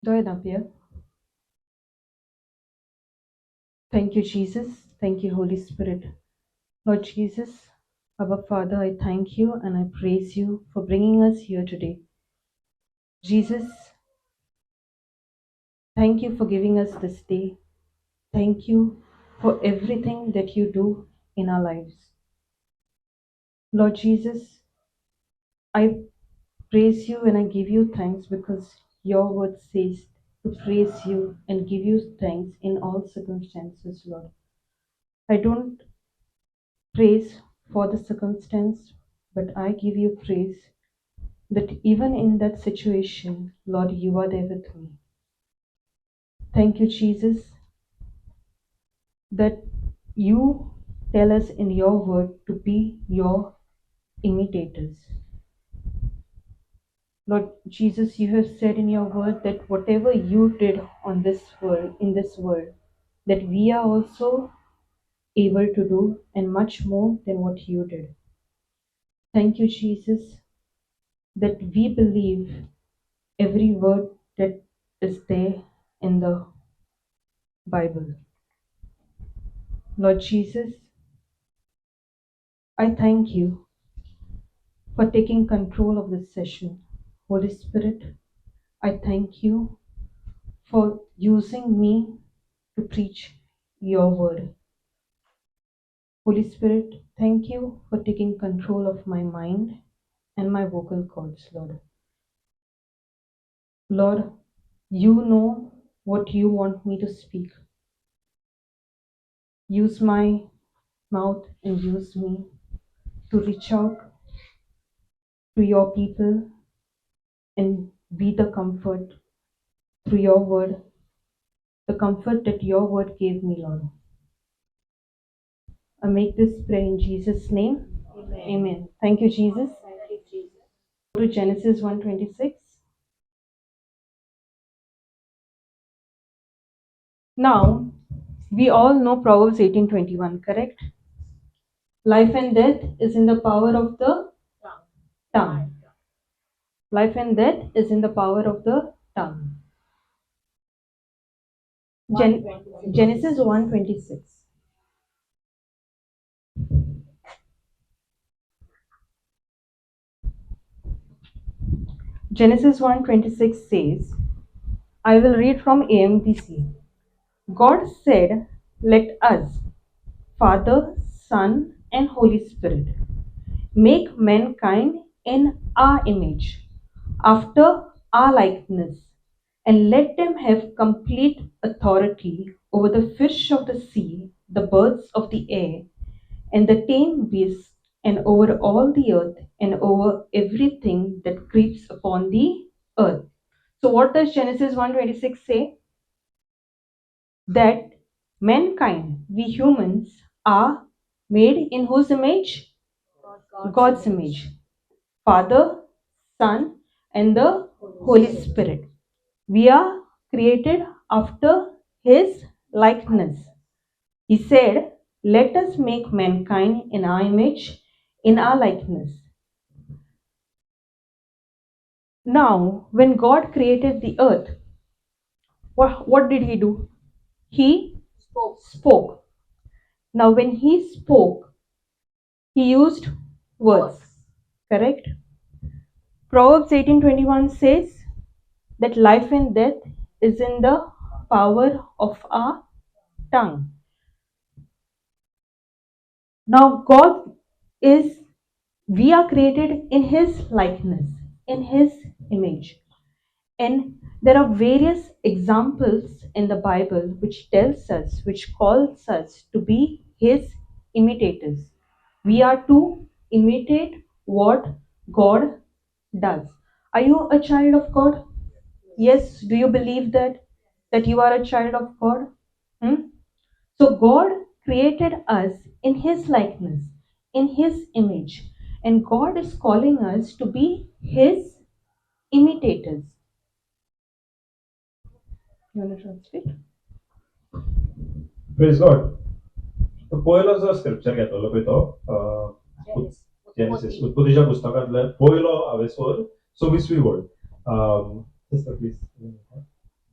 Go ahead, Apia. Thank you, Jesus. Thank you, Holy Spirit. Lord Jesus, our Father, I thank you and I praise you for bringing us here today. Jesus, thank you for giving us this day. Thank you for everything that you do in our lives. Lord Jesus, I praise you and I give you thanks because your word says to praise you and give you thanks in all circumstances, Lord. I don't praise for the circumstance, but I give you praise that even in that situation, Lord, you are there with me. Thank you, Jesus, that you tell us in your word to be your imitators. Lord Jesus, you have said in your word that whatever you did on this world, in this world, that we are also able to do and much more than what you did. Thank you, Jesus, that we believe every word that is there in the Bible. Lord Jesus, I thank you for taking control of this session. Holy Spirit, I thank you for using me to preach your word. Holy Spirit, thank you for taking control of my mind and my vocal cords, Lord. Lord, you know what you want me to speak. Use my mouth and use me to reach out to your people and be the comfort through your word, the comfort that your word gave me, Lord. I make this prayer in Jesus' name. Amen. Amen. Thank you, Jesus. Thank you, Jesus. Go to Genesis 1:26. Now, we all know Proverbs 18:21, correct? Life and death is in the power of the tongue. Life and death is in the power of the tongue. Genesis 1:26. Genesis 1:26 says, I will read from AMPC. God said, let us, Father, Son, and Holy Spirit, make mankind in our image, after our likeness, and let them have complete authority over the fish of the sea, the birds of the air, and the tame beasts, and over all the earth, and over everything that creeps upon the earth. So what does Genesis 1:26 say? That mankind, we humans, are made in whose image? God's image. Father, Son, and the Holy Spirit. We are created after His likeness. He said, let us make mankind in our image, in our likeness. Now, when God created the earth, what did He do? He spoke. Now, when He spoke, He used words. Correct? Proverbs 18:21 says that life and death is in the power of our tongue. Now, we are created in His likeness, in His image. And there are various examples in the Bible which calls us to be His imitators. We are to imitate what God does. Are you a child of God? Yes. Do you believe that you are a child of God? So God created us in His likeness, in His image, and God is calling us to be His imitators. You want to translate? Praise God. तो पहिलो जो scripture घेतलो पळय तो genesis उत्पत्तीच्या पुस्तकांतले पहिलो हांवें 26वी word sister please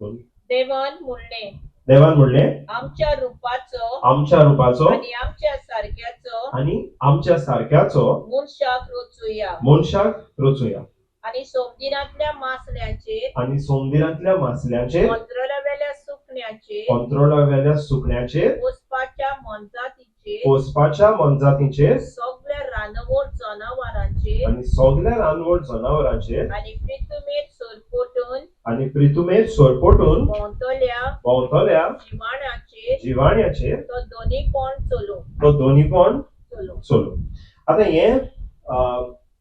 देवान म्हणले देवान म्हणले आमच्या रूपाचो आमच्या रूपाचो आणि आमच्या सारख्याचो आणि आमच्या सारख्याचो मनशाक रचुया मनशाक रचुया आणि सोमदिनांतल्या मासल्याचेर आणि सोमदिनांतल्या मासल्याचेर अंतराळावेल्या सुकण्याचेर अंतराळावेल्या सुकण्याचेर पोसपाच्या मनजातीचेर पोसपाच्या मनजातीचेर सगळ्या रानवट जनावरांचेर आणि सगळ्या रानवट जनावरांचेर आणि पृथ्वीर सरपटून आणि पृथ्वीर सोरपोटून भोंवतल्या जिवाण्याचेर तो दोन्ही कोण चलो आता हे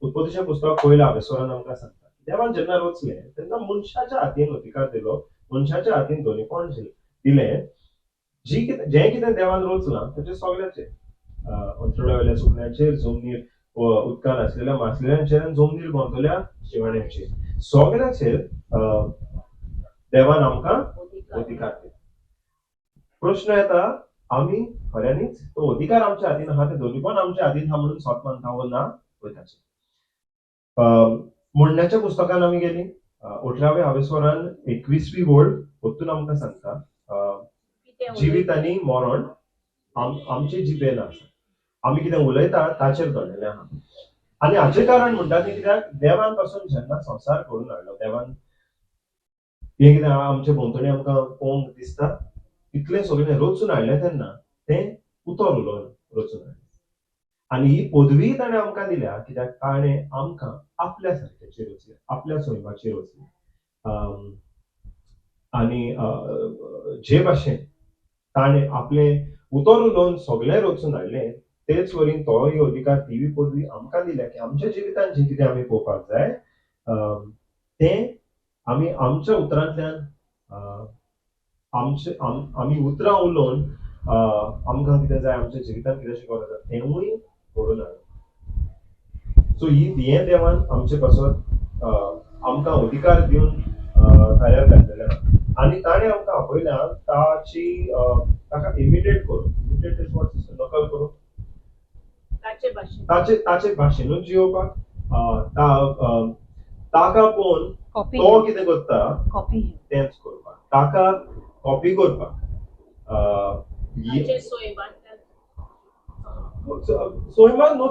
उत्पत्तीच्या पुस्तकात पयला हांवेसरान आमकां सांगता देवान जेन्ना रचले तेन्ना मनशाच्या हातीन अधिकार दिलो मनशाच्या हातीन दोनी कोण दिले जे कितें देवान रचलां तेचे सगळ्याचेर अंतराळावेल्या सुकण्याचेर जमनीर उदकान आसलेल्या मासलेल्यांचेर आनी जमनीर भोंवतल्या जिवाण्यांचेर सगळ्याचेर देवान आमकां अधिकार दिला प्रश्न येता आमी खऱ्यांनीच तो अधिकार आमच्या हातीन आहा ते दोनी पण आमच्या हातीन आहा म्हणून स्वत मानता वा ना वयताचे म्हणण्याच्या पुस्तकान आमी गेली 18व्या हावेसरान 21वी ओळ ओतून आमकां सांगता जिवीत आनी मरण आमचे जिबेन आसा आमी कितें उलयता ताचेर घडलेलें आहा आनी हाचे कारण म्हणटा ते कित्याक देवान पासून जेन्ना संवसार करून हाडलो देवान हे कितें आमचे भोंवतणी आमकां पळोवंक दिसता इतलें सगळें रचून हाडलें तेन्ना तें उतर उलोवन रचून हाडलें आनी ही पदवी ताणें आमकां दिल्या कित्याक ताणें आमकां आपल्या सारक्याचेर रचलें आपल्या स्वयंपाचेर रचलें आनी जे भाशेन ताणें आपलें उतर उलोवन सगळें रचून हाडलें तेच वरीन तोय अधिकार ती पदवी आमकां दिल्या की आमच्या जिवितांत जें कितें आमी पळोवपाक जाय तें आमी आमच्या उतरांतल्यान आमी उतरां उलोवन आमकां कितें जाय आमच्या जिवितांत कितें शिकोवप जाता तेंवूय घडोवन हाडप सो हें देवान आमचे पासून आमकां अधिकार दिवन तयार घातलेलें आहा आनी ताणें आमकां आपयल्या ताका इमिटेट करून इमिटेट इज वॉट नकल करून ताचे भाशेनूच जियोवपाक ताका पळोवन तो कितें करता तेंच करपाक ताका कॉपी करपाक सोयमान न्हू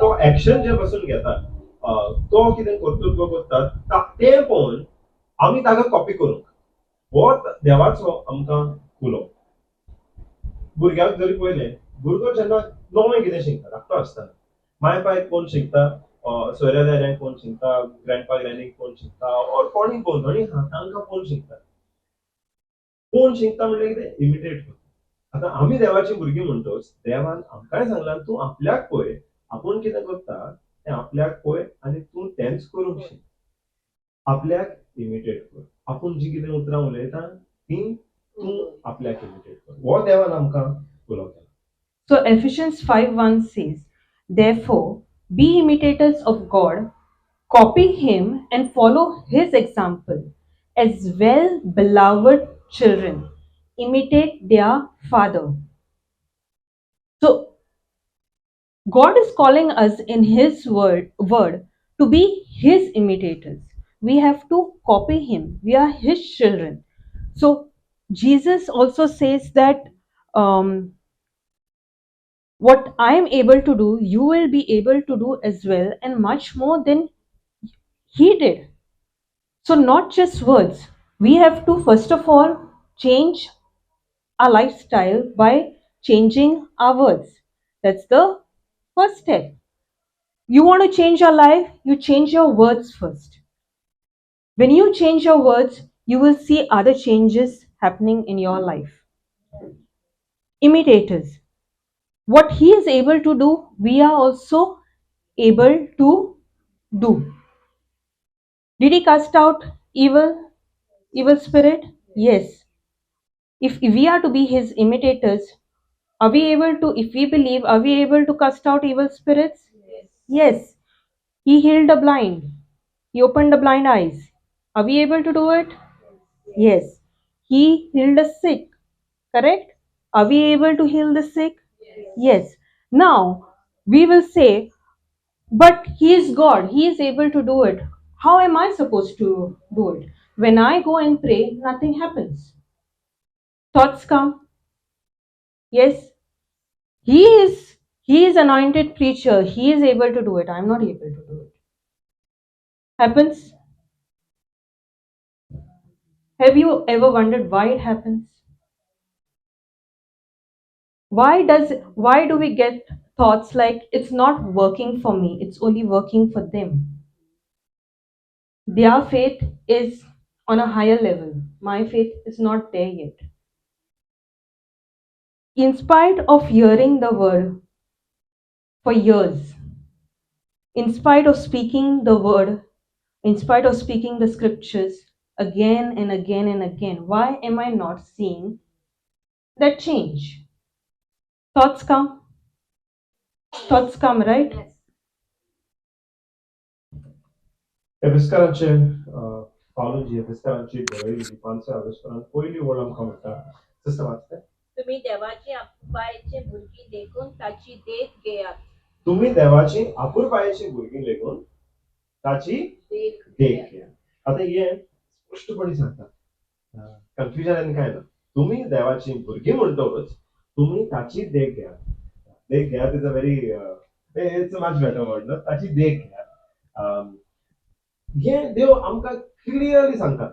तो एक्शन जे पासून घेता तो कितें कर्तृत्व करता तें पळोवन आमी ताका कॉपी करूंक हो देवाचो आमकां उलो भुरग्याक जरी पळयलें भुरगो जेन्ना नवें कितें शिकता धाकटो आसतना माय पायक कोण शिकता सोयऱ्या दाऱ्यांक कोण शिकता ग्रँडपा ग्रँडीक कोण शिकता और कोणी कोण थोडी तांकां कोण शिकता म्हणजे कितें इमिटेट करता आतां आमी देवाची भुरगीं म्हणटोच देवान आमकांय सांगलां तूं आपल्याक पळय आपूण कितें करता तें आपल्याक पळय आनी तूं तेंच करूंक शिक आपल्याक इमिटेट कर आपूण जी कितें उतरां उलयता ती तूं आपल्याक इमिटेट कर हो देवान आमकां उलोवता. So Ephesians 5:1 says, therefore, be imitators of God, copy him and follow his example. As well, beloved children, imitate their father. So, God is calling us in his word to be his imitators. We have to copy him. We are his children. So, Jesus also says that what I am able to do, you will be able to do as well, and much more than he did. So not just words. We have to first of all change our lifestyle by changing our words. That's the first step. You want to change your life, you change your words first. When you change your words, you will see other changes happening in your life. Imitators. What he is able to do, we are also able to do. Did he cast out evil spirit? Yes. If we are to be his imitators, are we able to, if we believe, are we able to cast out evil spirits? Yes. He healed the blind. He opened the blind eyes. Are we able to do it? Yes. He healed the sick. Correct? Are we able to heal the sick? Yes. Now, we will say, but he is God. He is able to do it. How am I supposed to do it? When I go and pray, nothing happens. Thoughts come. Yes, he is anointed preacher. He is able to do it. I'm not able to do it. Happens. Have you ever wondered why it happens? Why do we get thoughts like it's not working for me, it's only working for them? Their faith is on a higher level. My faith is not there yet. In spite of hearing the word for years, in spite of speaking the word, in spite of speaking the scriptures again and again and again, why am I not seeing that change? Thoughts come. Thoughts come, right? एफेसकारांचे पावलोजी एफेसकारांची बरयली 5 पहिली ओळ आमकां म्हणटा sister वाचता तुम्ही देवाची आपुरबायेची भुरगी देखून ताची देख घेयात. तुम्ही देवाची आपुरबायेची भुरगी लेगून ताची देख घेयात. आता हे स्पष्टपणे सांगता कन्फ्युजन आनी काय ना. तुम्ही देवाची भुरगी म्हणटोच तुम्ही ताची देख घेयात. देख घेयात is a very it's a much better word ना. ताची देख घेयात. हे देव आमकां क्लियरली सांगता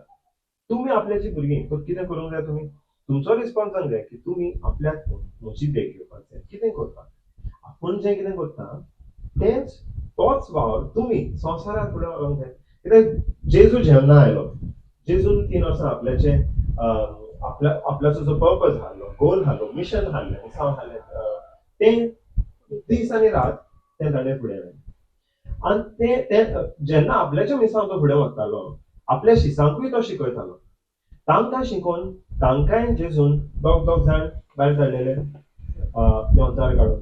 तुम्ही आपल्याची भुरगीं तो कितें करूंक जाय. तुम्ही तुमचो रिस्पॉन्स जावंक जाय की तुमी आपल्याक म्हजी देख घेवपाक जाय. कितें करता आपूण जें कितें करता तेंच तोच वावर तुमी संवसाराक फुडें व्हरोंक जाय. कित्याक जेजू जेन्ना आयलो जेजून 3 वर्सां आपल्याचे आपल्याचो जो पर्पज आहलो गोल आहलो मिशन आहलें मिसांव आहलें तें दीस आनी रात तें ताणें फुडें व्हेलें. आनी ते जेन्ना आपल्याच्या मिसांव तो फुडें वतालो आपल्या शिसांकूय तो शिकयतालो. तांकां शिकोवन तांकांय जेजून दोग जाण भायर धाडलेले देंवचार काडून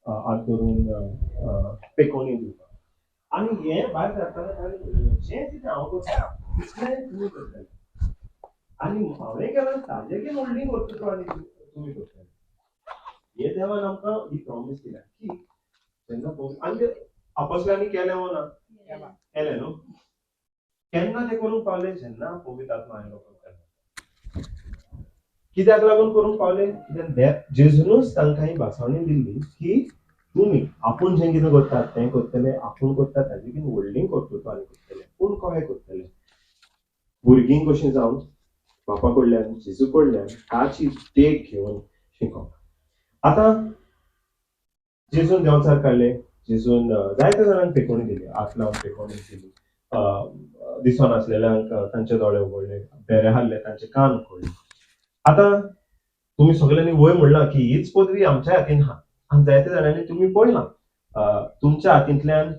हात धरून पेकोवणी दिवपाक. आनी हे भायर धाडटाले ताणें जें कितें हांव करता तितलें तुमी करतले आनी हांवें केलां ताजेकीन व्हडली कर्तृत्व आनी तुमी करतले. हे देवान आमकां ही प्रॉमिस दिल्या की जेन्ना आनी अपोस्तलांनी केलें वो ना केलें न्हू. केन्ना ते करूंक पावले जेन्ना पवित्र आत्मा आयलो तेन्ना. कित्याक लागून करूंक पावले कित्याक जेजूनूच तांकां ही भासावणी दिल्ली की तुमी आपूण जें कितें करतात तें करतले. आपूण करतात ताजेकीन व्हडलीं कर्तृत्व आनी करतले. पूण कशें करतले भुरगीं कशीं जावन बापा कडल्यान जेजू कडल्यान ताची देख घेवन शिकोवप. आतां जेजून देंवचार काडले जेजून जायत्या जाणांक पेकोवणी दिली. हात लावन पेकोवणी दिली. दिसोन नासलेल्यांक तांचे दोळे उगडले. बेरे हाडले तांचे कान उगडले. आतां तुमी सगळ्यांनी वय म्हणलां की हीच पदवी आमच्या हातीन आहा. आनी जायत्या जाणांनी तुमी पळयलां तुमच्या हातींतल्यान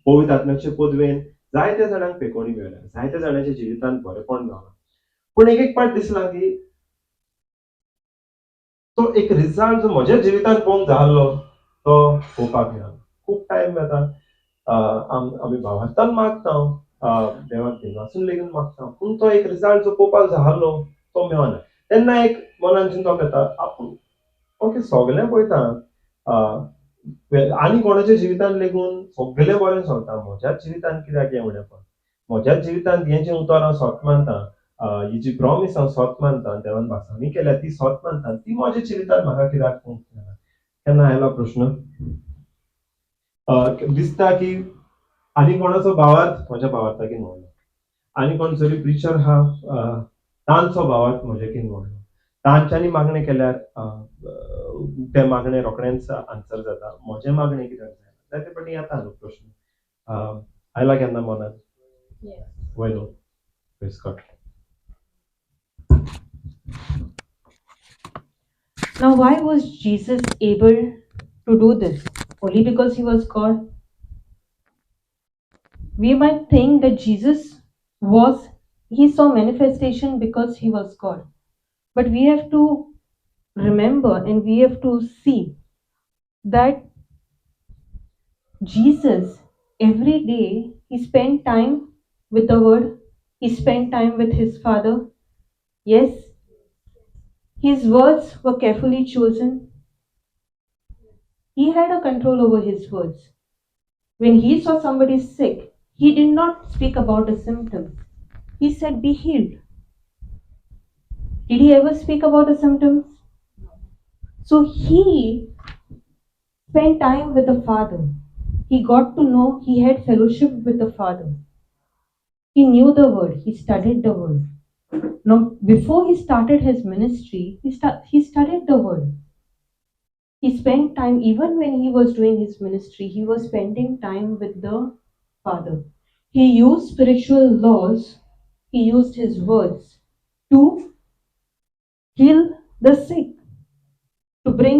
पवित्र आत्म्याचे पदवेन जायत्या जाणांक पेकोवणी मेळ्ळ्या. जायत्या जाणांच्या जिवितांत बरेपण जालां. पूण एक पाट दिसला की तो एक रिजल्ट जो म्हज्या जिवितांत पळोवंक जाल्लो तो पळोवपाक मेळना. खूब टायम जाता आमी भावार्थान मागता देवाक भिनासून लेगीन मागता पूण तो एक रिजल्ट जो पळोवपाक जाल्लो तो मेळना. तेन्ना एक मनान चिंतप येता आपूण ओके सगळें पळयता आनी कोणाच्या जिवितांत लेगून सगळें बरें चलता. म्हज्याच जिवितांत कित्याक हें उणेंपण. म्हज्याच जिवितांत हें जें उतर हांव सोत मानता ही जी प्रॉमिस हांव सोत मानता देवान भासावणी केल्या ती सोत मानता ती म्हज्या जिवितांत म्हाका कित्याक पळोवंक मेळना. केन्ना आयलो प्रश्न दिसता की आनी कोणाचो भावार्थ म्हज्या भावार्थाकीन व्हडलो. आनी कोण जरी प्रिचर आहा तांचो भावार्थ म्हजेकीन व्हडलो. तांच्यांनी मागणें केल्यार ते मागणें रोखडेंच आन्सर जाता. म्हजें मागणें कित्याक जायना जायते फावटी येता न्हू प्रश्न. आयला केन्ना मनान वय न्हू. Praise God. Now, why was Jesus able to do this? Only because he was God? We might think that he saw manifestation because he was God. But we have to remember and we have to see that Jesus, every day, he spent time with the Word, he spent time with his Father. Yes, his words were carefully chosen. He had a control over his words. When he saw somebody sick, he did not speak about the symptoms. He said, be healed. Did he ever speak about the symptoms? So he spent time with the Father. He got to know, he had fellowship with the Father. He knew the word, he studied the word. Now, before he started his ministry, he studied the word. He spent time, even when he was doing his ministry, he was spending time with the Father. He used spiritual laws, he used his words to heal the sick, to bring,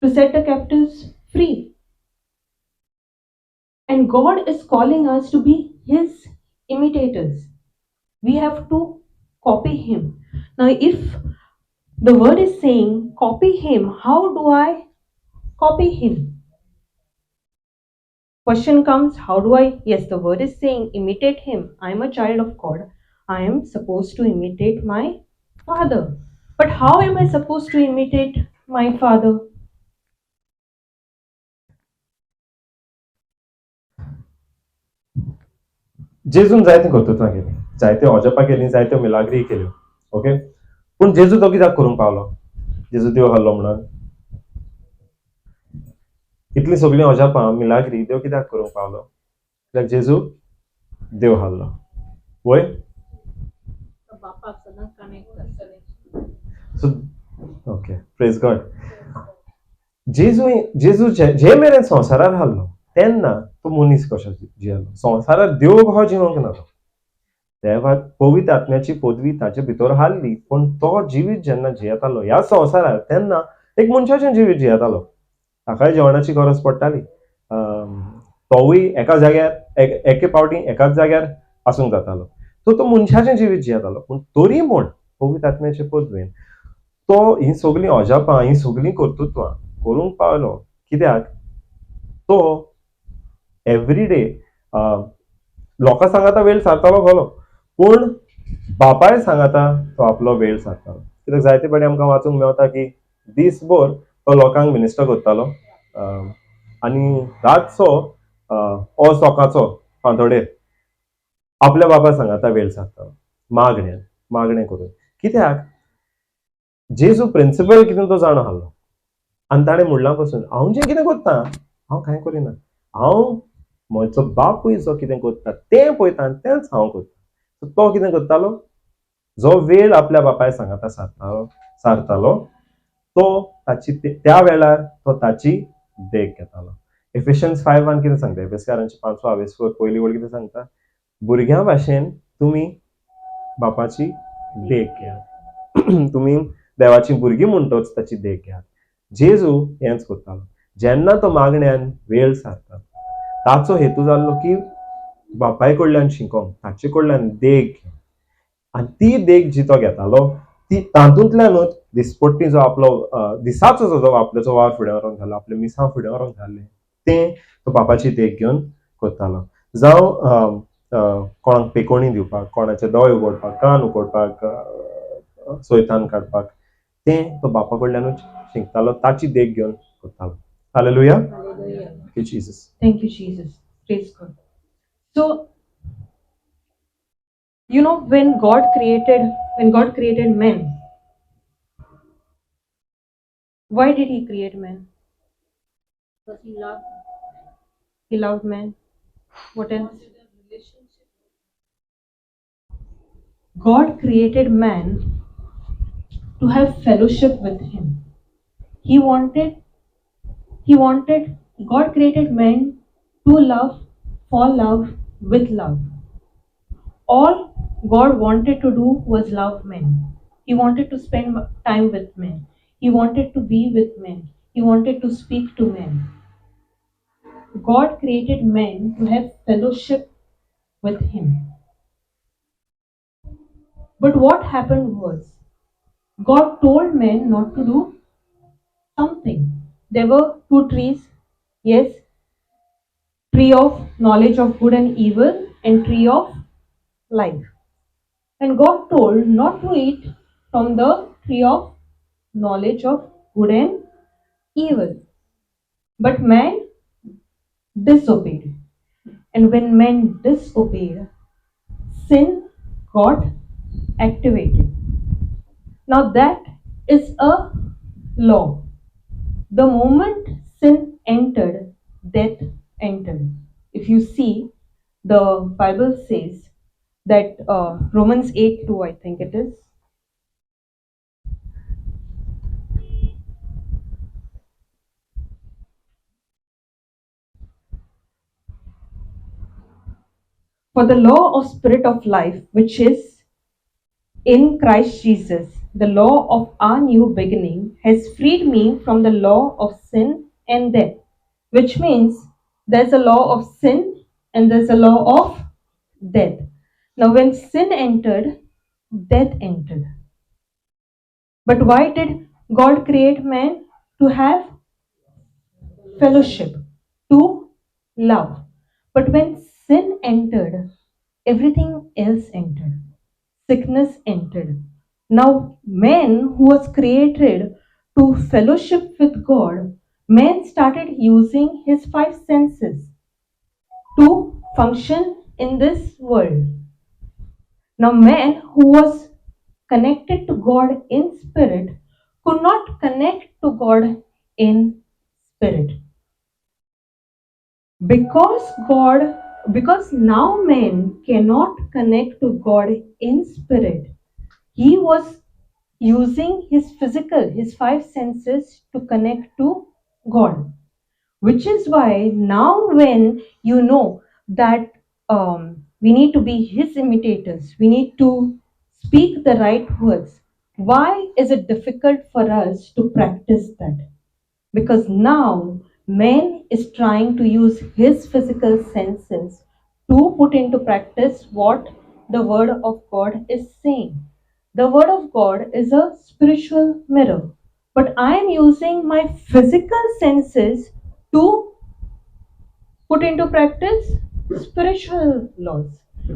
to set the captives free. And God is calling us to be his imitators. We have to copy him. Now, if the word is saying copy him, how do I copy him? Question comes, how do I? Yes, the word is saying imitate him. I am a child of God. I am supposed to imitate my father. But how am I supposed to imitate my father? जेजून जायते कर्तृत्वां केली, जायते अजपां केली, जायत्यो मिलाग्री केल्यो. Okay, पूण जेजू तो कित्याक करूंक पावलो? जेजू देव आहलो म्हणून? इतली सगळी अजपां मिलाग्री देव कित्याक करूंक पावलो? कित्याक जेजू देव आहलो. वय बापाक सदांच कनेक्ट करतले. So okay, praise God. जेजू जे मेरेन संवसारार आहलो तेन्ना तो मनीस कशो जियेलो. संवसारात देव कहो जिवंक ना. देवात पवित्र आत्म्याची पदवी ताचे भितर हाडली, पण तो जिवीत जेन्ना जियेतालो ह्या संवसारार तेन्ना एक मनशाचें जिवीत जियेतालो. ताकाय जेवणाची गरज पडटाली. तोवूय एका जाग्यार एके फावटी एकाच जाग्यार आसूंक जातालो. तो मनशाचें जिवीत जियेतालो. पूण तरी म्हूण पवित्र आत्म्याचे पदवेन तो ही सगळीं अजापां, ही सगळीं कर्तृत्वां करूंक पावलो. कित्याक तो एवरी डे लोकां सांगाता वेळ सारतालो खरो, पूण बापाय सांगाता तो आपलो वेळ सारतालो. कित्याक जायते फावटी आमकां वाचूंक मेवता की दिसभर तो लोकांक मिनिस्टर करतालो आनी रातचो असोकाचो फांतोडेर आपल्या बापाय सांगाता वेळ सारतालो मागणें करून. कित्याक जेजू प्रिंसिपल कितें तो जाणो आहलो आनी ताणें म्हणला पासून हांव जें कितें करता हांव कांय करिना. हांव म्हजो बापूय जो कितें करता तें पळयता आनी तेंच हांव करता. तो कितें करतालो? जो वेळ आपल्या बापाय सांगाता सारतालो तो त्या वेळार तो ताची देख घेतालो. एफिशियन्स 5:1 कितें सांगता? एफेसकारांची 5:20 पयली वळ कितें सांगता? भुरग्यां भाशेन तुमी बापाची देख घेयात. तुमी देवाची भुरगीं म्हणटोच ताची देख घेयात. जेजू हेंच करतालो. जेन्ना तो मागण्यान वेळ सारता ताचो हेतू जाल्लो की बापाय कडल्यान शिकोंक, ताचे कडल्यान देख घेवंक. आनी ती देख जी तो घेतालो ती तातूंतल्यानूच दिसपट्टी जो आपलो दिसाचो जो आपल्याचो वार फुडें व्हरोंक घालो, आपले मिसां फुडें व्हरोंक घाले तें तो बापाची देख घेवन करतालो. जावं कोणाक पेकोणी दिवपाक, कोणाचे दोळे उगडपाक, कान उगडपाक, सोयतान काडपाक, तें तो बापा कडल्यानूच शिकतालो, ताची देख घेवन करतालो. Hallelujah. Thank you, Jesus. Thank you, Jesus. Praise God. So, you know, when God created man, why did he create man? Because he loved He loved man. What else? God created man to have fellowship with him. God created man to love, for love, with love. All God wanted to do was love men. He wanted to spend time with men. He wanted to be with men. He wanted to speak to men. God created men to have fellowship with him. But what happened was, God told men not to do something. There were two trees. Yes, tree of knowledge of good and evil and tree of life. And God told not to eat from the tree of knowledge of good and evil. But man disobeyed. And when man disobeyed, sin got activated. Now that is a law. The moment sin entered, death entered. If you see, the Bible says that Romans 8:2, I think it is. For the law of spirit of life, which is in Christ Jesus, the law of our new beginning, has freed me from the law of sin and death, which means there's a law of sin and there's a law of death. Now, when sin entered, death entered. But why did God create man? To have fellowship, to love. But when sin entered, everything else entered. Sickness entered. Now, man who was created to fellowship with God, man started using his five senses to function in this world. Now, man who was connected to God in spirit could not connect to God in spirit. Because now man cannot connect to God in spirit, he was using his five senses to connect to God. Which is why now when you know that we need to be his imitators, we need to speak the right words. Why is it difficult for us to practice that? Because now man is trying to use his physical senses to put into practice what the word of God is saying. The word of God is a spiritual mirror, but I am using my physical senses to put into practice spiritual laws,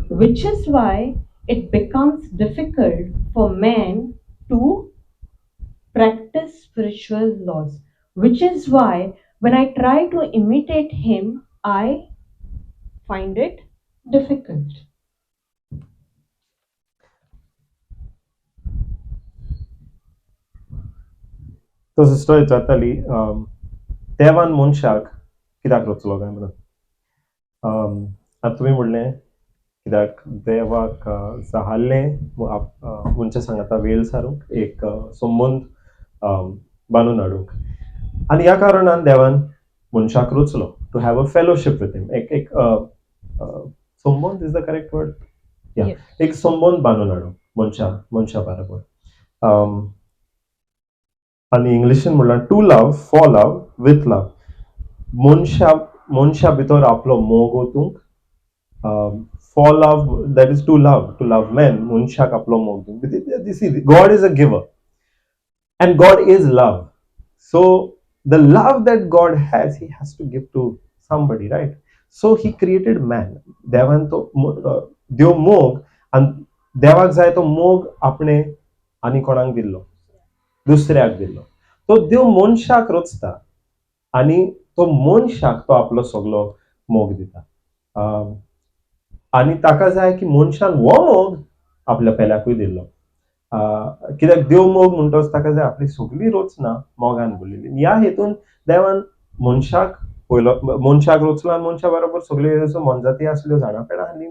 which is why it becomes difficult for man to practice spiritual laws, which is why when I try to imitate him, I find it difficult. तो sister जाताली देवान मनशाक कित्याक रचलो काय म्हणून आतां तुमी म्हणलें कित्याक देवाक जाल्लें मनशा सांगाता वेळ सारूंक एक संबंद बांदून हाडूंक आनी ह्या कारणान देवान मनशाक रचलो to have a fellowship with him एक संबंद इज द करेक्ट वर्ड या एक संबंद बांदून हाडूंक मनशा बरोबर आनी इंग्लिशीन म्हणल्यार to love for love with love मनशा भितर आपलो मोग ओतूंक for love that is to love man मनशाक आपलो मोग दिवंक God is a giver and God is love. So the love that God has, he has to give to somebody, right? So he created man. देवान तो देव मोग आणि देवाक जाय तो मोग आपणे आनी कोणाक दिल्लो दुसऱ्याक दिल्लो तो देव मनशाक रचता आनी तो मनशाक तो आपलो सगळो मोग दिता आनी ताका जाय की मनशान हो मोग आपल्या पेल्याकूय दिल्लो कित्याक देव मोग म्हणटोच ताका जाय आपली सगळी रचना मोगान भरलेली ह्या हेतून देवान मनशाक रचलो आनी मनशा बरोबर सगळ्यो मनजाती आसल्यो झाडां पेडां आनी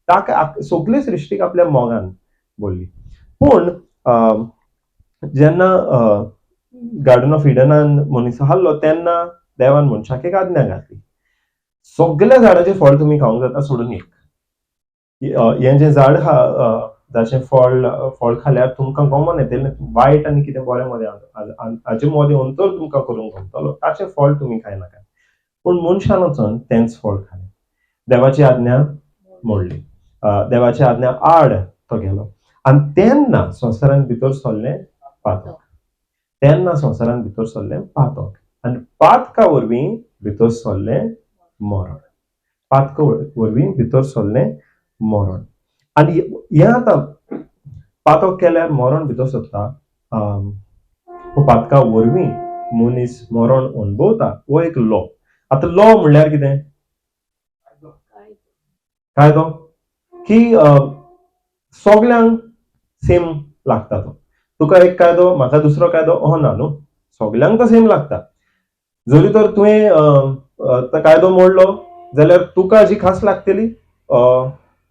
ताका सगळे सृश्टीक आपल्या मोगान भरली पूण जेन्ना गार्डन ऑफ इडनान मनीस आहलो तेन्ना देवान मनशाक एक आज्ञा घातली सगळ्या झाडांचें फळ तुमी खावंक जाता सोडून एक हें जें झाड आहा जाचें फळ खाल्यार तुमकां गमन येतलें वायट आनी कितें बरें मदें हाचे मदें अंतर तुमकां करूंक गमतलो ताचें फळ तुमी खायनाका पूण मनशान वचून तेंच फळ खालें देवाची आज्ञा मोडली देवाची आज्ञा आड तो गेलो आनी तेन्ना संवसारान भितर सरलें पातक आनी पातका वरवीं भितर सरलें मरण आनी हें आतां पातक केल्यार मरण भितर सरता पातका वरवीं मनीस मरण अनुभवता हो एक लॉ आतां लॉ म्हणल्यार कितें कायदो की सगळ्यांक सेम लागता तो. तुका एक कायदो म्हाका दुसरो कायदो अहो ना न्हू, सगळ्यांक तो सेम लागता. जरी तर तुवें तो कायदो मोडलो जाल्यार तुका जी खास लागतली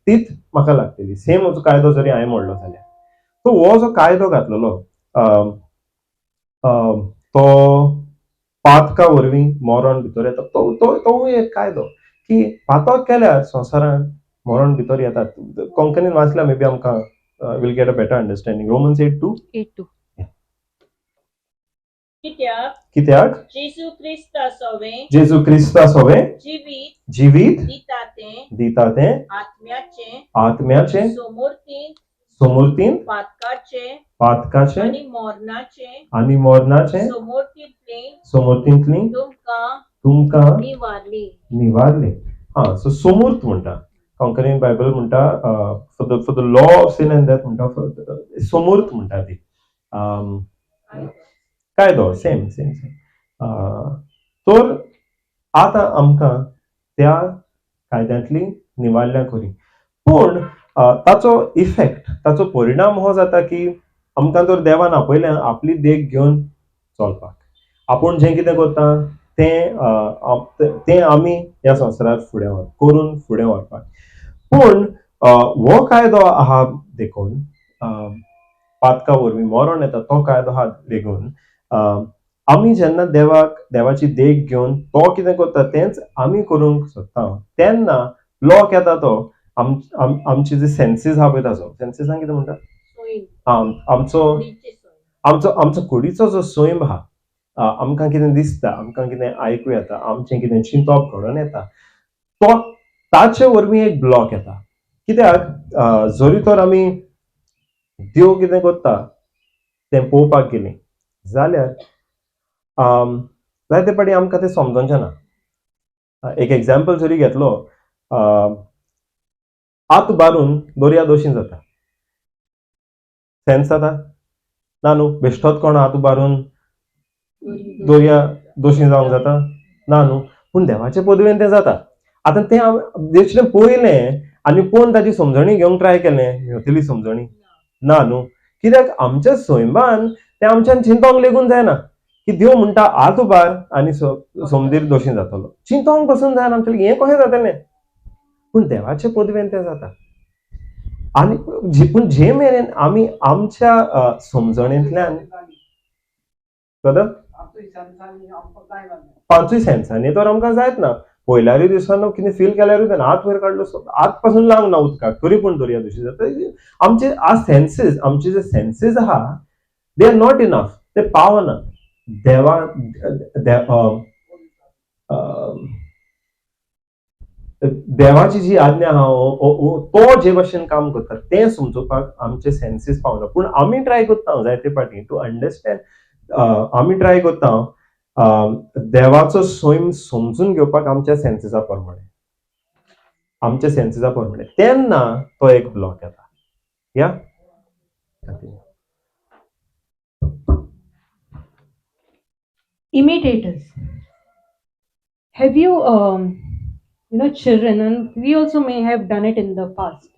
तीच म्हाका लागतली. सेम कायदो जरी हांवें मोडलो जाल्यार. सो हो जो कायदो घातलेलो तो पातका वरवीं मरण भितर येता, तोय एक कायदो की पातक केल्यार संवसारांत मरण भितर येता. कोंकणीन वाचल्यार मे बी आमकां will get a better understanding. Romans 8:2. 8:2. कित्याक जेजू क्रिस्तासोवें जिवीत दिता तें आत्म्याचे समृद्धीन पातकाचे आनी मरणाचे समृद्धींतली तुमकां निवारले. सो समूर्त म्हणटा कोंकणीन बायबल म्हणटा for the law of sin and death म्हणटा समूर्त म्हणटा ती कायदो सेम. तर आतां आमकां त्या कायद्यांतली निवारल्या खरी, पूण ताचो इफेक्ट, ताचो परिणाम हो जाता की आमकां तर देवान आपयल्या आपली देख घेवन चलपाक. आपूण जें कितें करता तें आमी ह्या संवसारांत फुडें व्हरपाक. पूण हो कायदो आहा देखून पातका वरवीं मरण येता तो कायदो आहा देखून आमी जेन्ना देवाची देख घेवन तो कितें करता तेंच आमी करूंक सोदता तेन्ना लॉक येता तो आमचे जे सेन्सीस आहा पळय ताचो, सेन्सिसांक कितें म्हणटा, आमचो कुडीचो जो स्वयं आहा, आमकां कितें दिसता, आमकां कितें आयकूं येता, आमचें कितें चिंतप घडोवन येता, तो ताचे वरवीं एक ब्लॉक येता. कित्याक जरी तर आमी देव कितें करता तें पळोवपाक गेलीं जाल्यार जायते फावटी आमकां तें समजोंचें ना. एक एग्जाम्पल जरी घेतलो, आत बारून दर्या दोशीं जाता, सेन्स जाता ना न्हू? बेश्टोच कोण आत बारून दर्या दोशीं जावंक जाता ना न्हू? पूण देवाचे पदवेन तें जाता. आतां तें बेश्टें पळयलें आनी पळोवन ताची समजणी घेवंक ट्राय केलें, मेळटली समजणी ना न्हू? कित्याक आमच्या स्वयंबान तें आमच्यान चिंतोंक लेगून जायना की देव म्हणटा आत उबार आनी समुद्र दोशीं जातलो. चिंतोंक पासून जायना आमच्या हें कशें जातलें, पूण देवाचे पदवेन तें जाता. आनी पूण जे मेरेन आमी आमच्या समजणेंतल्यान पांचूय सेन्सांनी तर आमकां जायत ना. पयल्यारूय दिसान कितें फील केल्यारूय जायना, हात वयर काडलो आत पासून लावंक ना उदकाक तरी पूण दर्या दोशी जाता. आमचे सेन्सीस, आमचे जे सेन्सीस आहा दे आर नॉट इनफ, ते पावना. देवाची जी आज्ञा आहा तो जे भाशेन काम करता तें समजुपाक आमचे सेन्सीस पावना. पूण आमी ट्राय करता जायते फावटी टू अंडरस्टँड, आमी ट्राय करता देवाचो स्वयं समजून घेवपाक आमच्या सेन्सिसा प्रमाणे, तेन्ना तो एक ब्लॉक येता. या Imitators. Have you, children, and we also may have done it in the past.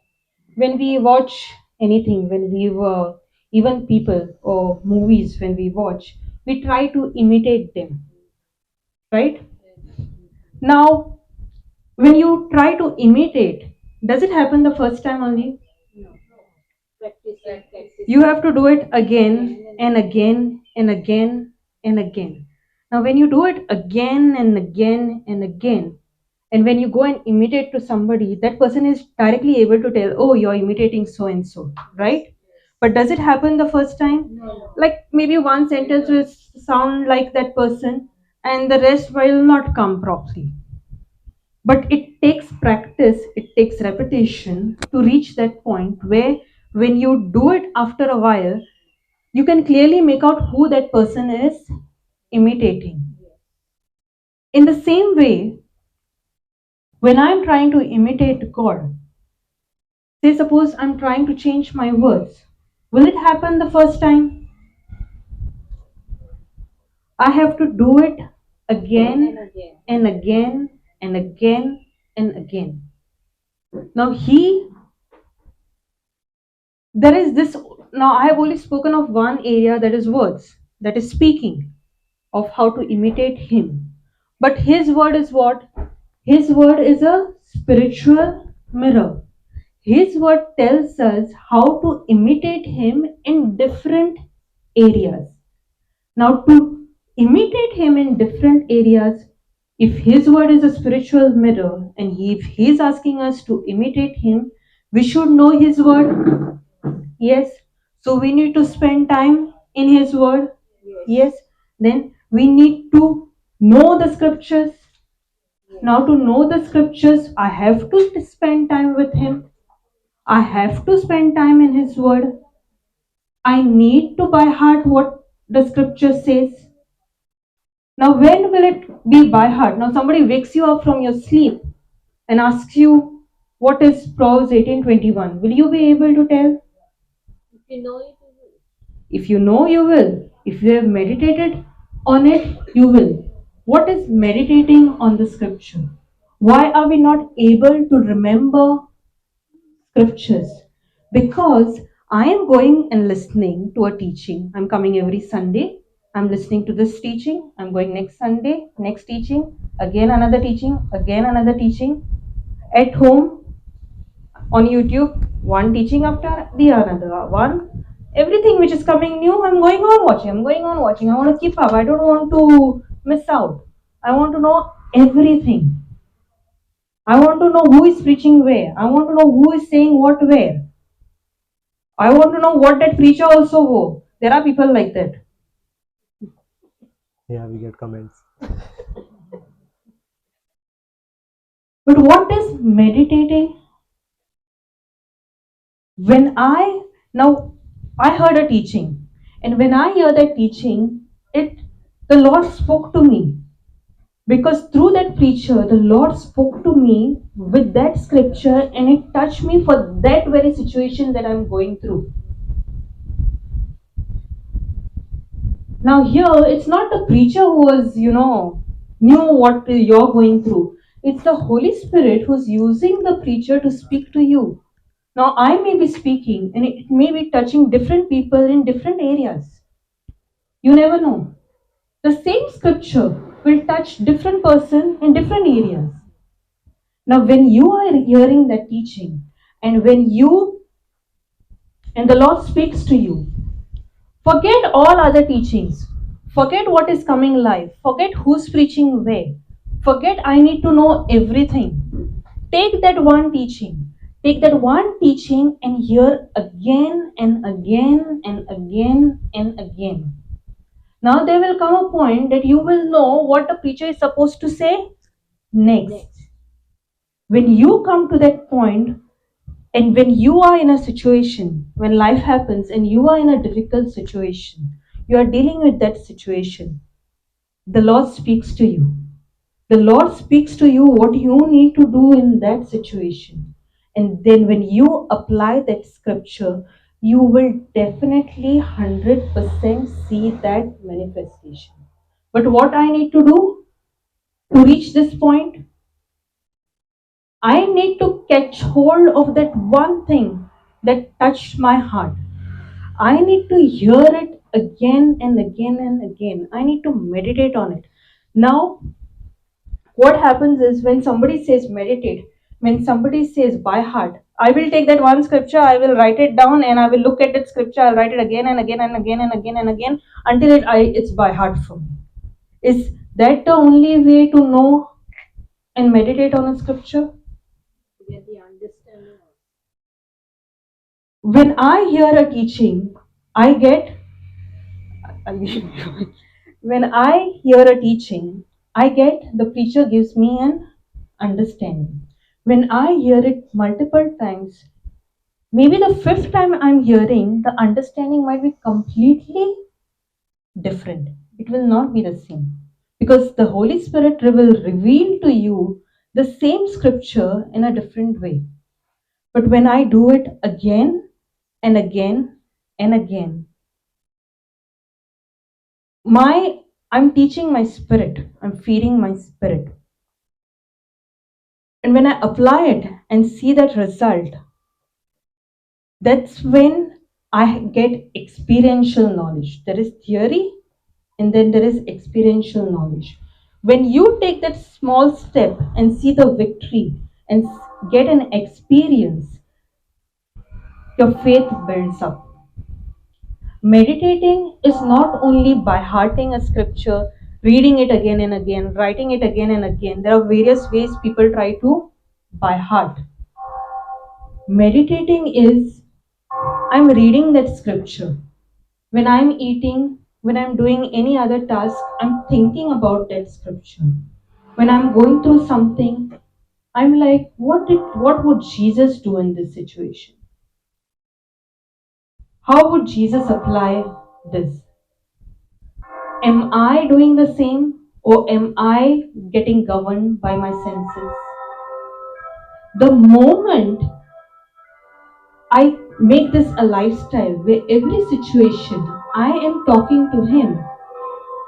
When we watch anything, when we were even people or movies, when we watch, we try to imitate them, right? Now, when you try to imitate, does it happen the first time only? You have to do it again and again and again and again. Now, when you do it again and again and again, and when you go and imitate to somebody, that person is directly able to tell, oh, you're imitating so and so, right? But does it happen the first time? No. Like maybe one sentence will sound like that person and the rest will not come properly. But it takes practice, it takes repetition to reach that point where when you do it after a while, you can clearly make out who that person is imitating. In the same way, when I'm trying to imitate God, say suppose I'm trying to change my words, will it happen the first time? I have to do it again and again and again and again. Now he There is this, now I have only spoken of one area, that is words, that is speaking, of how to imitate him. But his word is what? His word is a spiritual mirror. His word tells us how to imitate him in different areas. Now, to imitate him in different areas, if his word is a spiritual mirror and if he's asking us to imitate him, we should know his word. Yes. So we need to spend time in his word. Yes. Then we need to know the scriptures. Now, to know the scriptures, I have to spend time with him. I have to spend time in his word. I need to by heart what the scripture says. Now, when will it be by heart? Now, somebody wakes you up from your sleep and asks you, what is Proverbs 18:21? Will you be able to tell? If you know it, you will. If you know, you will. If you have meditated on it, you will. What is meditating on the scripture? Why are we not able to remember scriptures? Because I am going and listening to a teaching. I'm coming every Sunday. I'm listening to this teaching. I'm going next Sunday, next teaching, again another teaching, again another teaching. At home, on YouTube, one teaching after the another one. Everything which is coming new, I'm going on watching. I'm going on watching. I want to keep up. I don't want to miss out. I want to know everything. I want to know who is preaching where. I want to know who is saying what where. I want to know what that preacher also wore. There are people like that. Yeah, we get comments. But what is meditating? When I heard a teaching, and when I hear that teaching, the Lord spoke to me. Because through that preacher, the Lord spoke to me with that scripture and it touched me for that very situation that I'm going through. Now here, it's not the preacher who was, knew what you're going through. It's the Holy Spirit who's using the preacher to speak to you. Now I may be speaking and it may be touching different people in different areas. You never know. The same scripture will touch different person in different areas. Now when you are hearing that teaching and the Lord speaks to you, forget all other teachings. Forget what is coming live. Forget who's preaching where. Forget I need to know everything. Take that one teaching. Take that one teaching and hear again and again and again and again. Now there will come a point that you will know what the preacher is supposed to say next. When you come to that point, and when you are in a situation, when life happens and you are in a difficult situation, you are dealing with that situation, the Lord speaks to you. The Lord speaks to you what you need to do in that situation. And then when you apply that scripture, you will definitely 100% see that manifestation. But what I need to do to reach this point? I need to catch hold of that one thing that touched my heart. I need to hear it again and again and again. I need to meditate on it. Now, what happens is when somebody says meditate, when somebody says by heart, I will take that one scripture, I will write it down and I will look at that scripture, I'll write it again and again and again and again and again until it's by heart for me. Is that the only way to know and meditate on a scripture? To get the understanding of. When I hear a teaching, when I hear a teaching, the preacher gives me an understanding. When I hear it multiple times, maybe the fifth time I'm hearing, the understanding might be completely different. It will not be the same. Because the Holy Spirit will reveal to you the same scripture in a different way. But when I do it again and again and again, I'm teaching my spirit, I'm feeding my spirit. And when I apply it and see that result, That's when I get experiential knowledge. There is theory and then there is experiential knowledge. When you take that small step and see the victory and get an experience, your faith builds up. Meditating is not only by hearting a scripture, reading it again and again, writing it again and again. There are various ways people try to by heart. Meditating is I'm reading that scripture. When I'm eating, when I'm doing any other task, I'm thinking about that scripture. When I'm going through something, I'm like, what would Jesus do in this situation? How would Jesus apply this? Am I doing the same or am I getting governed by my senses? The moment I make this a lifestyle where every situation I am talking to Him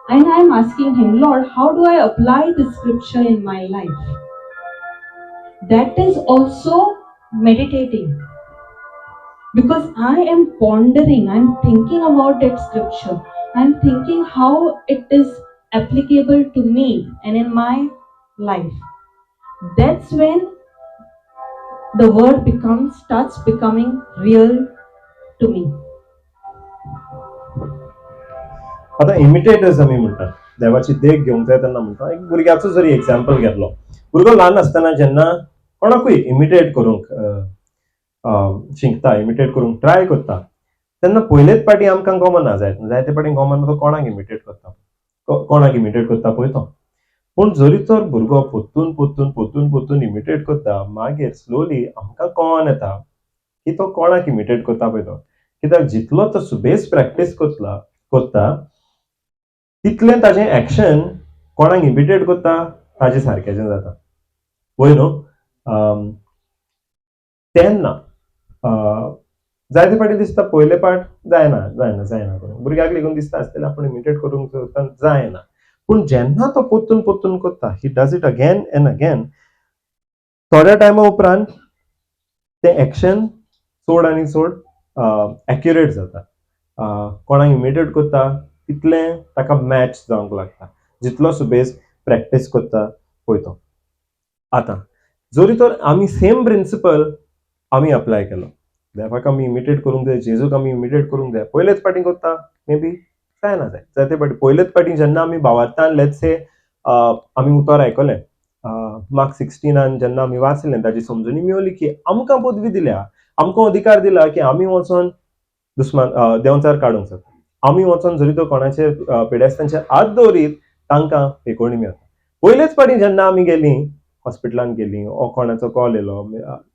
and I am asking Him, Lord, how do I apply this scripture in my life? That is also meditating. Because I am pondering, I'm thinking about that scripture, I'm thinking how it is applicable to me and in my life. That's when the word starts becoming real to me. आता इमिटेटर्स आमी म्हणटात, देवाची देख घेवंक जाय तेन्ना म्हणटा. एक भुरग्याचो जरी एक्झाम्पल घेतलो, भुरगो ल्हान आसतना जेन्ना कोणाकूय इमिटेट करूंक शिकता, इमिटेट करूंक ट्राय करता, तेन्ना पयलेच पाटी आमकां गमना, जायते पाटी गमना तो कोणाक इमिटेट करता पळय तो. पूण जरी तर भुरगो पोत्तून पोत्तून पोत्तून पोत्तून इमिटेट करता, मागीर स्लोली आमकां कळोन येता की तो कोणाक इमिटेट करता पळय तो. कित्याक जितलो तो सुबेज प्रॅक्टीस करता तितलें ताजें एक्शन कोणाक इमिटेट करता ताजे सारकेचें जाता. पळय न्हू. तेन्ना जायते फाटी दिसता पयले पाट जायना करूंक, भुरग्याक लेगून दिसता आसतलें आपूण इमिटेट करूंक जायना. पूण जेन्ना तो पोत्तून पोत्तून करता, he does it again and again, थोड्या टायमा उपरांत तें एक्शन चड आनी चड एक्युरेट जाता. कोणाक इमिटेट करता तितलें ताका मॅच जावंक लागता, जितलो सुबेज प्रॅक्टीस करता पळय तो. आतां जरी तर आमी सेम प्रिंसिपल आमी अप्लाय केलो, देवाक आमी इमिटेट करूंक जाय, जेजूक आमी इमिटेट करूंक जाय, पयलेच पाटी करता मे बी जायना जायते पाटी. पयलेच पाटी जेन्ना आमी भावार्थान लेट्स से आमी उतर आयकलें, मार्क 16 जेन्ना आमी वाचलें, ताजी समजुनी मेळली की आमकां पदवी दिल्या, आमकां अधिकार दिला की आमी वचोन देंवचार काडूंक शकता. आमी वचोन जरी तो कोणाचे पिडेस्तांचेर हात दवरीत तांकां पेकोवणी मेळटा. पयलेच पाटी जेन्ना आमी गेलीं, हॉस्पिटलान गेलीं, ओ कोणाचो कॉल येयलो,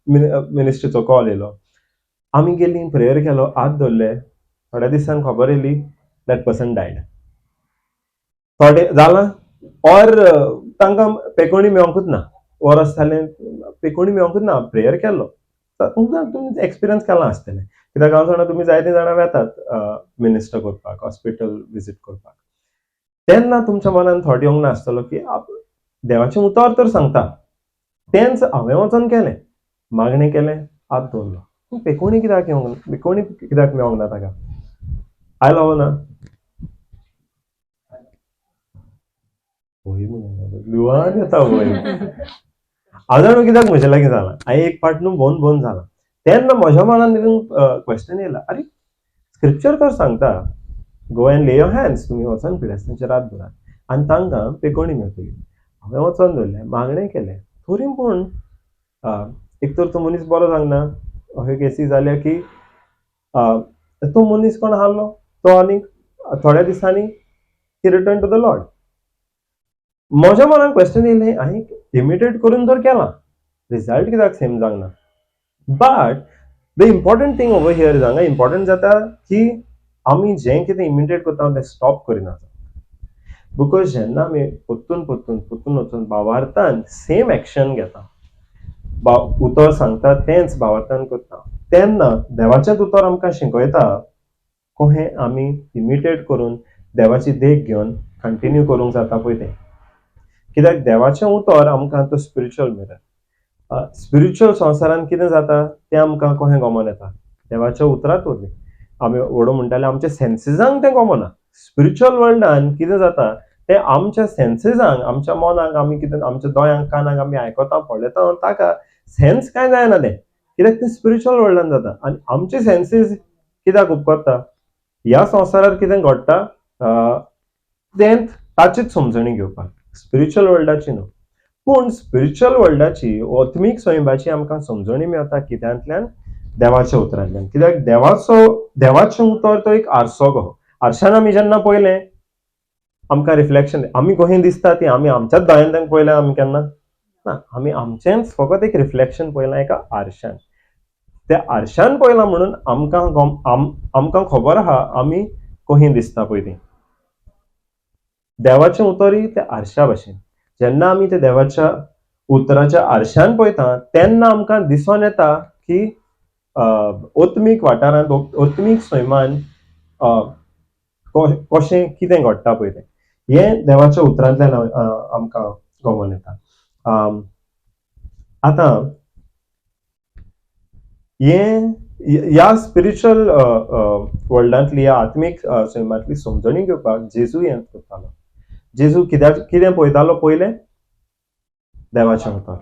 मिनिस्ट्रीचो कॉल येयलो, आमी गेलीं, प्रेयर केलो, हात दवरले, थोड्या दिसान खबर येयली दॅट पर्सन डायड. थोडे जालां ऑर तांकां पेकोवणी मेळोंकूच ना, वरस जालें पेकोवणी मेळोंकूच ना, प्रेयर केलो. तुमी एक्सपिरियन्स केलां आसतलें, कित्याक हांव जाणा तुमी जायते जाणां वेतात मिनिस्टर करपाक, हॉस्पिटल विजीट करपाक. तेन्ना तुमच्या मनान थॉट येवंक नासतलो की देवाचें उतर तर सांगता, तेंच हांवें वचोन केलें, मागणें केलें, हात दवरलो, पेकोवणी कित्याक मेळोंक ना ताका? आय लव ना लिवान येता वय. हांव जाणा कित्याक म्हजे लागीं जालां, हांवें एक पाट न्हू भोवन जालां. तेन्ना म्हज्या मनान क्वेश्चन येयला, अरे स्क्रिप्चर तर सांगता गो एंड ले युअर हँड्स, तुमी वचोन पिडेस्तांचेर हात दवरात आनी तांकां पेकोवणी मेळटली. हांवें वचोन दवरलें, मागणें केलें, तरी पूण एक तर तो मनीस बरो सांगना. अश्यो केसी जाल्या की तो मनीस कोण आसलो तो आनीक थोड्या दिसांनी ही रिटर्न टू द लॉर्ड. म्हज्या मनान क्वेश्चन येयलें, हांवें इमिटेट करून तर केलां, रिजल्ट कित्याक सेम जावंक ना? But the important thing over here हांगा इम्पॉर्टंट जाता की आमी जें कितें इमिटेट करता तें स्टॉप करिनात. बिकॉज जेन्ना आमी पोत्तून वचून भावार्थान सेम एक्शन घेता, उतर सांगता तेंच भावार्थान करता, तेन्ना देवाचेंच उतर आमकां शिकयता कशें आमी इमिटेट करून देवाची देख घेवन कंटिन्यू करूंक जाता पळय तें. कित्याक देवाचें उतर आमकां तो स्पिरिच्युअल मिरर. स्पिरिच्युअल संवसारान कितें जाता तें आमकां कशें गमन येता देवाच्या उतरात वरवीं आमी व्हडो म्हणटाले आमच्या सेन्सिसांक तें गमना. स्पिरिच्युअल वर्ल्डान कितें जाता तें आमच्या सेन्सिसांक, आमच्या मनाक, आमी कितें आमच्या दोळ्यांक कानाक आमी आयकता पळयता ताका सेन्स कांय जायना तें, कित्याक तें स्पिरिच्युअल वर्ल्डान जाता. आनी आमचे सेन्सीस कित्याक उपकारता, ह्या संवसारांत कितें घडटा तें ताचीच समजणी घेवपाक, स्पिरिच्युअल वर्ल्डाची न्हू. पूण स्पिरिच्युअल वर्ल्डाची आत्मीक स्वयंभाची आमकां समजणी मेळटा कित्यांतल्यान, देवाच्या उतरांतल्यान. कित्याक देवाचें उतर तो एक आरसो कहो. आरशान आमी जेन्ना पळयलें आमकां रिफ्लेक्शन, आमी कशीं दिसता ती आमी आमच्याच दोळ्यांतल्यान पळयलां आमी केन्ना ना, आमी आमचेंच फकत एक रिफ्लेक्शन पळयलां एका आरशान. त्या आरशान पळयलां म्हणून आमकां खबर आहा आमी कशीं दिसता पळय ती. देवाचें उतरय त्या आरशा भशेन. जेन्ना आमी त्या देवाच्या उतराच्या आरशान पळयता तेन्ना आमकां दिसून येता की आत्मीक वाठारांत, आत्मीक स्वयंमान कशें कितें घडटा पळय तें. हें देवाच्या उतरांतल्यान आमकां गमन येता. आतां ह्या स्पिरिच्युअल वर्ल्डांतली, ह्या आत्मीक स्वयंमांतली समजणी घेवपाक जेजू हें करतालो. जेजू कितें पळयतालो पयलें? देवाचें उतर.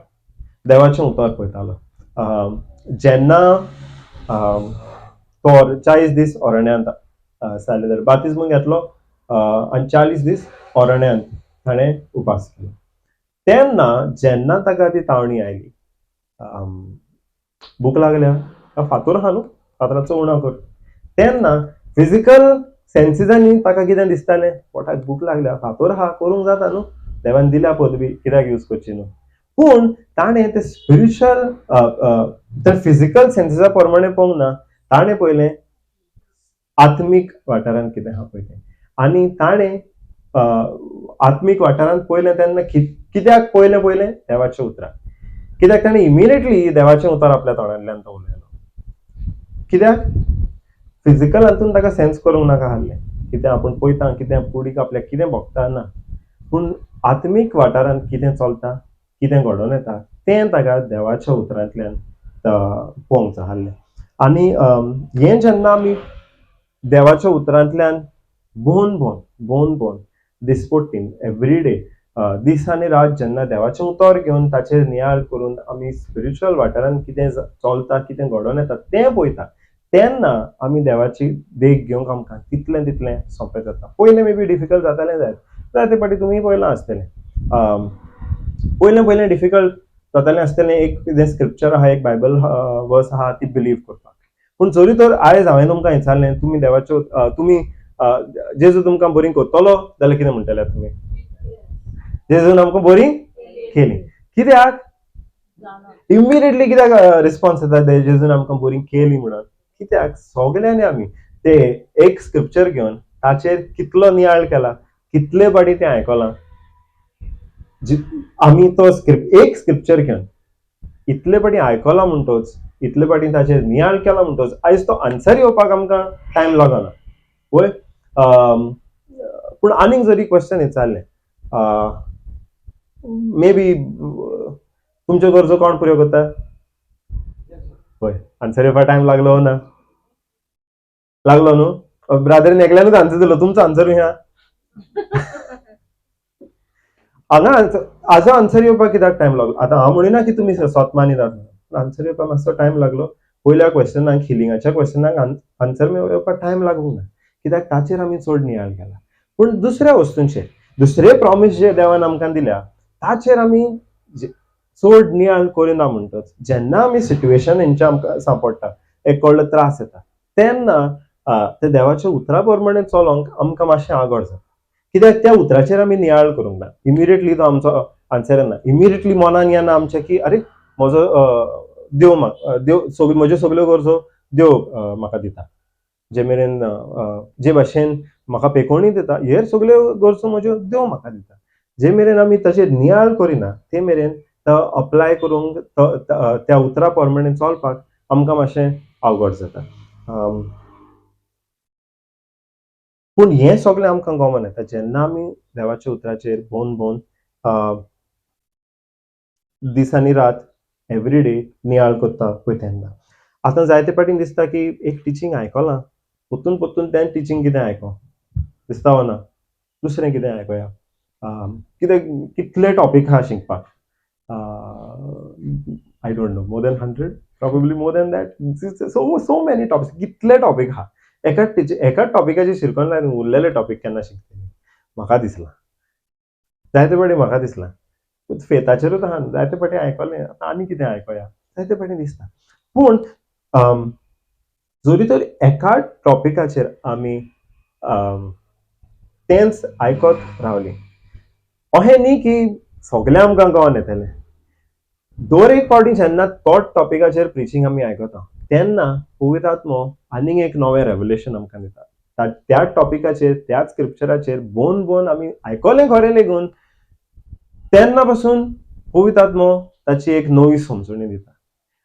देवाचें उतर पळयतालो. जेन्ना तो 40 दीस अरण्यांत सायलेलो, बाप्तिस्मो घेतलो आनी 40 दीस अरण्यांत ताणें उपास केलो. तेन्ना जेन्ना ताका ती तावणी आयली, भूक लागल्या, फातर आहा न्हू, फातराचो उणो कर. तेन्ना फिजिकल सेन्सिसांनी ताका कितें दिसतालें, पोटाक भूक लागल्या, फातर आहा, करूंक जाता न्हू, देवान दिल्या पदवी, कित्याक यूज करची न्हू. पूण ताणें तें स्पिरिच्युअल, तर फिजिकल सेन्सिसा प्रमाणे पळोवंक ना, ताणें पयलें आत्मीक वाठारांत कितें आहा पळय तें. आनी ताणें आत्मीक वाठारांत पयलें तेन्ना कित्याक पयलें देवाच्या उतराक. कित्याक ताणें इमिडिएटली देवाचें उतर आपल्या तोंडांतल्यान तो उलयलो. कित्याक फिजिकल हातून ताका सेन्स करूंक नाका आहलें, कितें आपूण पळयता, कितें कुडीक आपल्याक कितें भोगता ना. पूण आत्मीक वाठारांत कितें चलता, कितें घडोवन येता तें ताका देवाच्या उतरांतल्यान पळोवंक जाय. आनी हें जेन्ना आमी देवाच्या उतरांतल्यान भोवन दिसपट्टीन एवरी डे, दीस आनी रात जेन्ना देवाचें उतर घेवन ताचेर नियाळ करून आमी स्पिरिच्युअल वाठारांत कितें चलता, कितें घडोवन येता तें पळयता, तेन्ना आमी देवाची देख घेवंक आमकां तितलें सोंपें जाता. पयलें मे बी डिफिकल्ट जातालें जायते फावटी तुमी पळयलां आसतलें. पयलें डिफिकल्ट जातालें आसतलें. एक कितें स्क्रिप्चर आहा, एक बायबल वर्स आहा ती बिलीव करपाक. पूण जरी तर आयज हांवें तुमकां विचारलें तुमी तुमी जेजू तुमकां बरी करतलो जाल्यार कितें म्हणटले तुमी? जेजून आमकां बरी केली. कित्याक इमिडिएटली कित्याक रिस्पॉन्स येता जेजून आमकां बरी केली म्हणून? कित्याक सगल्यांनी आमी ते एक स्क्रिप्चर घेवन ताचेर कितलो नियाळ केला, कितले फावटी तें आयकलां. आमी तो एक स्क्रिप्चर घेवन इतले फावटी आयकलां म्हणटोच, इतले फावटी ताचेर नियाळ केला म्हणटोच आयज तो आन्सर येवपाक आमकां टायम लागना पळय. पूण आनीक जरी क्वेश्चन विचारलें, मे बी तुमच्यो गरजो कोण पुऱ्यो करता? पळय, आन्सर येवपाक टायम लागलो ना? लागलो न्हू? ब्रादरीन एकल्यानूच आन्सर दिलो, तुमचो आन्सर ह्या हांगा हाजो आन्सर येवपाक कित्याक टायम लागलो? आतां हांव म्हणिना की तुमी स्वतमानी जाता, आन्सर येवपाक मातसो टायम लागलो. पयल्या क्वेश्चनाक, हिलिंगाच्या क्वेश्चनाक आन्सर येवपाक टायम लागूंक ना, कित्याक ताचेर आमी चड नियाळ केला. पूण दुसऱ्या वस्तूंचेर, दुसरे प्रॉमिस जे देवान आमकां दिल्या ताचेर आमी चड नियाळ करिना म्हणटच जेन्ना आमी सिट्युएशनींचे आमकां सांपडटा, एक व्हडलो त्रास येता, तेन्ना ते देवाच्या उतरा प्रमाणे चलोंक आमकां मातशें आवड जाता. कित्याक त्या उतराचेर आमी नियाळ करूंक ना. इमिडिएटली तो आमचो आन्सर येना, इमिडिएटली मनान येना आमच्या की अरे म्हजो देव म्हज्यो सगल्यो गरजो देव म्हाका दिता, जे मेरेन जे भाशेन म्हाका पेकोवणी दिता, हेर सगल्यो गरजो म्हज्यो देव म्हाका दिता. जे मेरेन आमी ताचेर नियाळ करिना ते मेरेन अप्लाय करूंक, त्या उतरा प्रमाणे चलपाक आमकां मातशें अवघड जाता. पूण हें सगळें आमकां गमन येता जेन्ना आमी देवाच्या उतराचेर भोवन दीस आनी रात एवरी डे नियाळ करता पळय तेन्ना. आतां जायते फावटी दिसता की एक टिचींग आयकलां, पोत्तून तें टिचींग कितें आयको दिसता वो ना, दुसरें कितें आयकोया. कितें कितले टॉपीक आहा शिकपाक. I don't know, more than 100, probably more than that. So many topics. कितले टॉपीक आहा. एका टॉपिकाचेर शिरकोन लायन उरलेले टॉपीक केन्ना शिकतली म्हाका दिसला. जायते फावटी म्हाका दिसला. फेथाचेरूच आहा, जायते फावटी आयकलें, आतां आनी कितें आयकोया, जायते फावटी दिसता. पूण जोरी तर एका टॉपिकाचेर आमी तेंच आयकत रावलीं, अहें न्ही की सगळें आमकां कळोन येतलें. दर एक फावटी जेन्ना तोच टॉपिकाचेर प्रिचींग आमी आयकता तेन्ना पवित्र आत्मो आनीक एक नवें रेवलेशन आमकां दिता. त्याच टॉपिकाचेर, त्याच स्क्रिप्चराचेर भोवन आमी आयकलें खरें लेगून तेन्ना पासून पवित्र आत्मो ताची एक नवी समजणी दिता.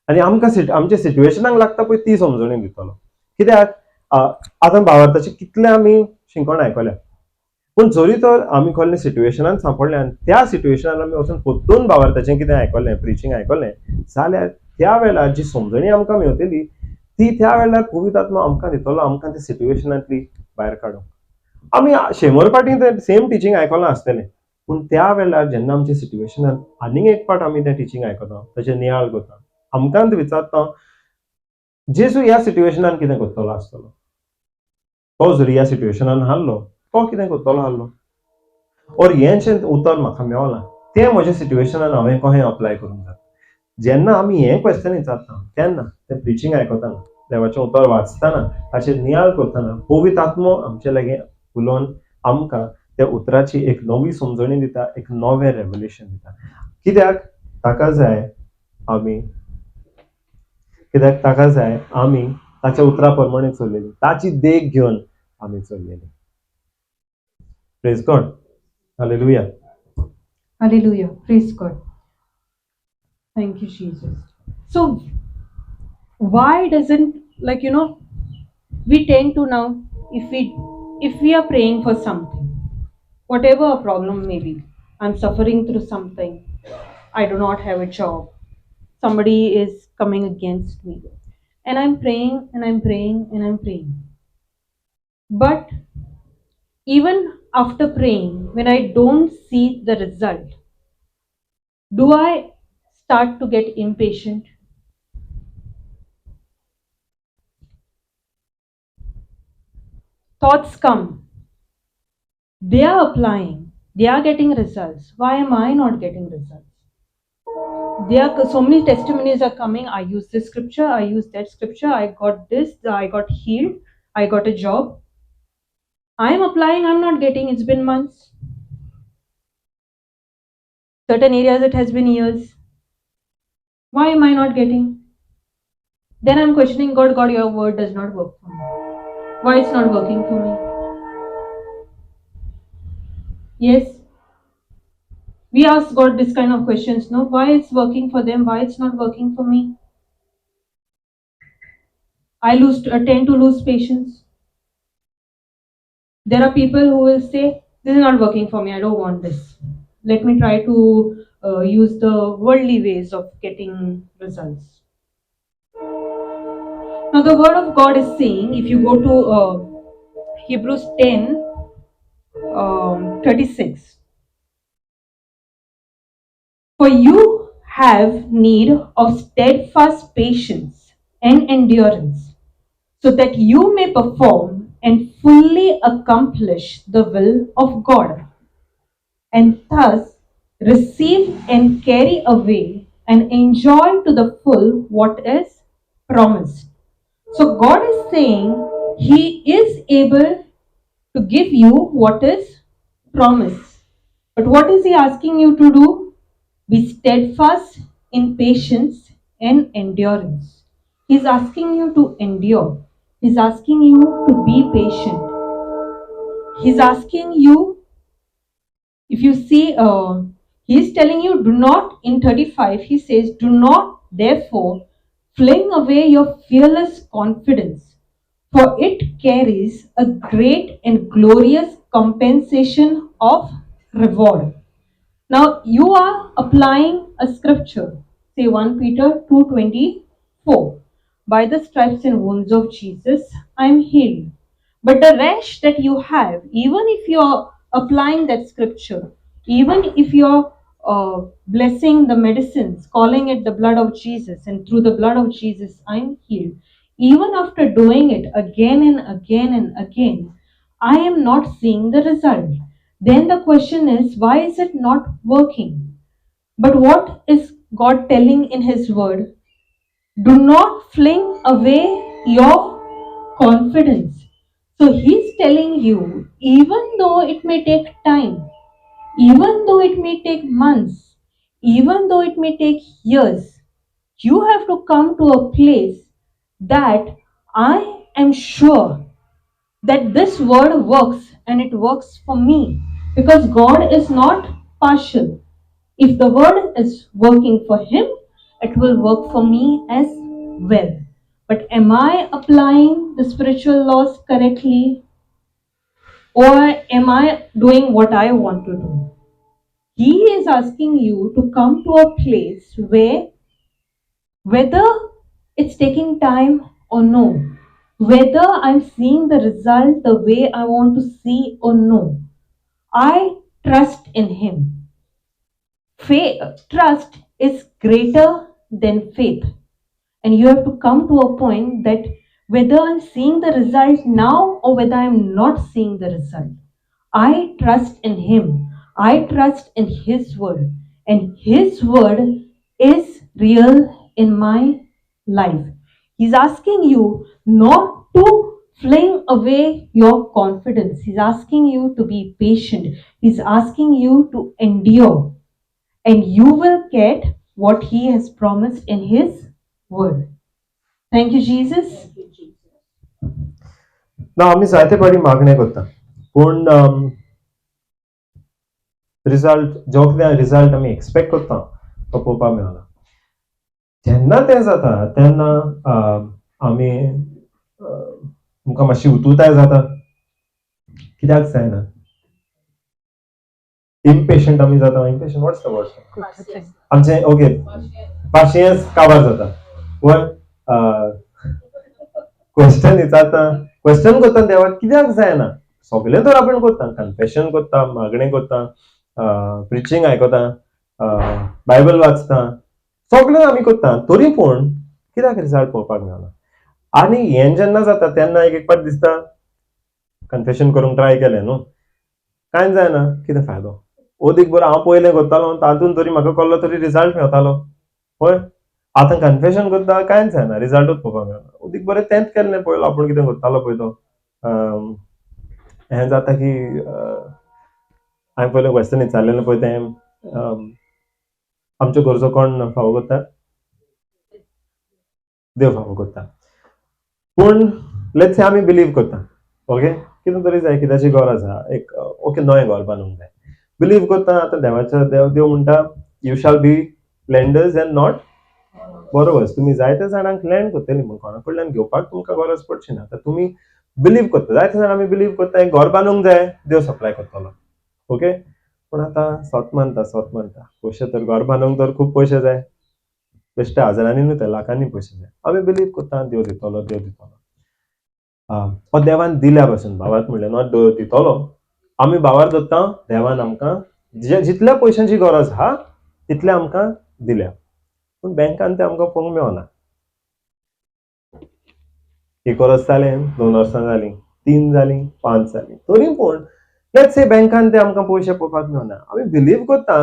आनी आमकां आमच्या सिट्युएशनाक लागता पळय ती समजणी दितलो. कित्याक आतां भावार्थाचे कितले आमी शिंकोण आयकल्या, पूण जोरी तर आमी कसले सिट्युएशनान सांपडले आनी त्या सिट्युएशनान आमी वचून पोत्तून भावार्थाचें कितें आयकलें, प्रिचींग आयकलें, जाल्यार त्या वेळार जी समजणी आमकां मेळटली ती त्या वेळार पवित्र आत्मो आमकां दितलो, आमकां त्या सिट्युएशनांतली भायर काडूंक. आमी 100 फावटी तें सेम टिचींग आयकलां आसतलें, पूण त्या वेळार जेन्ना आमच्या सिट्युएशनान आनीक एक फावट आमी तें टिचींग आयकता, ताचेर नियाळ करता, आमकां विचारता जेजू ह्या सिट्युएशनान कितें करतलो आसतलो. तो जर ह्या सिट्युएशनान आहलो, तो कितें करतलो आहलो, और हें जें उतर म्हाका मेळलां तें म्हज्या सिट्युएशनान हांवें कशें अप्लाय करूंक जाता. जेन्ना आमी हें क्वेश्चन विचारता तेन्ना तें प्रिचींग आयकतना, देवाचें उतर वाचतना, ताचेर नियाळ करतना पवित्र आत्मो आमचे लागीं उलोवन आमकां त्या उतराची एक नवी समजणी दिता, एक नवें रेवलेशन दिता. कित्याक ताका जाय आमी ताच्या उतरा प्रमाणे चल्लेलीं, ताची देख घेवन आमी चल्लेलीं. Praise God. Hallelujah. Hallelujah. Praise God. Thank you, Jesus. So, why doesn't, we tend to now, if we are praying for something, whatever a problem may be, I'm suffering through something, I do not have a job, somebody is coming against me, and I'm praying and I'm praying and I'm praying. But even after praying, when I don't see the result, do I start to get impatient? Thoughts come. They are applying. They are getting results. Why am I not getting results? There are so many testimonies are coming. I use this scripture. I use that scripture. I got this. I got healed. I got a job. I am applying. I'm not getting. It's been months. Certain areas it has been years. Why am I not getting? Then I'm questioning God. God, your word does not work for me. Why it's not working for me? Yes. We ask God this kind of questions, no? Why it's working for them? Why it's not working for me? I tend to lose patience. There are people who will say, this is not working for me. I don't want this. Let me try to use the worldly ways of getting results. Now the word of God is saying, if you go to Hebrews 10, 36. For you have need of steadfast patience and endurance, so that you may perform and fully accomplish the will of God, and thus receive and carry away and enjoy to the full what is promised. So God is saying He is able to give you what is promised. But what is He asking you to do? Be steadfast in patience and endurance. He's asking you to endure. He's asking you to be patient. He's asking you, if you see, He's telling you, do not, in 35, He says, do not therefore fling away your fearless confidence, for it carries a great and glorious compensation of reward. Now you are applying a scripture, say 1 Peter 2:24. by the stripes and wounds of Jesus, I am healed. But the rest that you have, even if you're applying that scripture, even if you're blessing the medicines, calling it the blood of Jesus, and through the blood of Jesus, I'm healed. Even after doing it again and again and again, I am not seeing the result. Then the question is, why is it not working? But what is God telling in His Word? Do not fling away your confidence. So He's telling you, even though it may take time, even though it may take months, even though it may take years, you have to come to a place that I am sure that this word works and it works for me, because God is not partial. If the word is working for him, it will work for me as well. But am I applying the spiritual laws correctly, or am I doing what I want to do? He is asking you to come to a place where, whether it's taking time or no, whether I'm seeing the result the way I want to see or no, I trust in him. Trust is greater than faith. And you have to come to a point that whether I'm seeing the result now or whether I'm not seeing the result, I trust in him. I trust in his word. And his word is real in my life. He's asking you not to fling away your confidence. He's asking you to be patient. He's asking you to endure. And you will get what he has promised in his word. Thank you, Jesus. ना आम्ही जायते पाटी मागणे करता पूण result जो कितें result आमी expect करता तो पळोवपाक मेळना जेन्ना तें जाता तेन्ना आमी आमकां मातशी उतुताय जाता कित्याक जायना इम्पेशंट आमी जाता इम्पेशंट वॉट्स द वर्ड आमचें ओके पाशियन्स काबार जाता वर क्वेश्चन विचारता क्वेश्चन करता देवाक कित्याक जायना सगळें तर आपण करता कन्फेशन करता मागणें करता प्रिचींग आयकता बायबल वाचता सगळें आमी करता तरी पूण कित्याक रिजल्ट पळोवपाक मेळना आनी हें जेन्ना जाता तेन्ना एक पाट दिसता कन्फेशन करूंक ट्राय केलें न्हू कांय जायना कितें फायदो ओदीक बरो हांव पयलें करतालो तातूंत तरी म्हाका कसलो तरी रिजल्ट मेळटालो पळय आतां कन्फेशन करता कांयच जायना रिजल्टूच पळोवपाक मेळना ओदीक बरें तेंच केल्लें पळयलो आपूण कितें करतालो पळय तो हें जाता की हांवें पयलें क्वेश्चन विचारलेलें पळय तें आमच्यो गरजो कोण फावो करता देव फावो करता पूण लेट्स से आमी बिलीव करता ओके कितें तरी जाय कित्याची गरज आहा एक ओके नवें घर बांदूंक जाय बिलीव करता आतां देवाचो देव म्हणटा you shall be lenders and not borrowers तुमी जायत्या जाणांक लँड करतली म्हूण कोणा कडल्यान घेवपाक तुमकां गरज पडची ना आतां तुमी बिलीव करता जायते जाण आमी बिलीव करता एक घर बांदूंक जाय देव सप्लाय करतलो ओके पूण आतां स्वत मानता पयशे तर घर बांदूंक तर खूब पयशे जाय बेश्टे हजारांनी न्हू ते लाखांनी पयशे जाय आमी बिलीव करता देव दितलो देवान दिल्या पासून भावात म्हणलें न्हू देव दितलो आमी भावार धरता देवान आमकां जितल्या पयशांची गरज आहा तितले आमकां दिल्या पूण बँकान ते आमकां पळोवंक मेळना एक वर्स जालें 2 वर्सां जालीं 3 जालीं 5 जालीं तरी पूण लेट्स से बँकान ते आमकां पयशे पळोवपाक मेळना आमी बिलीव करता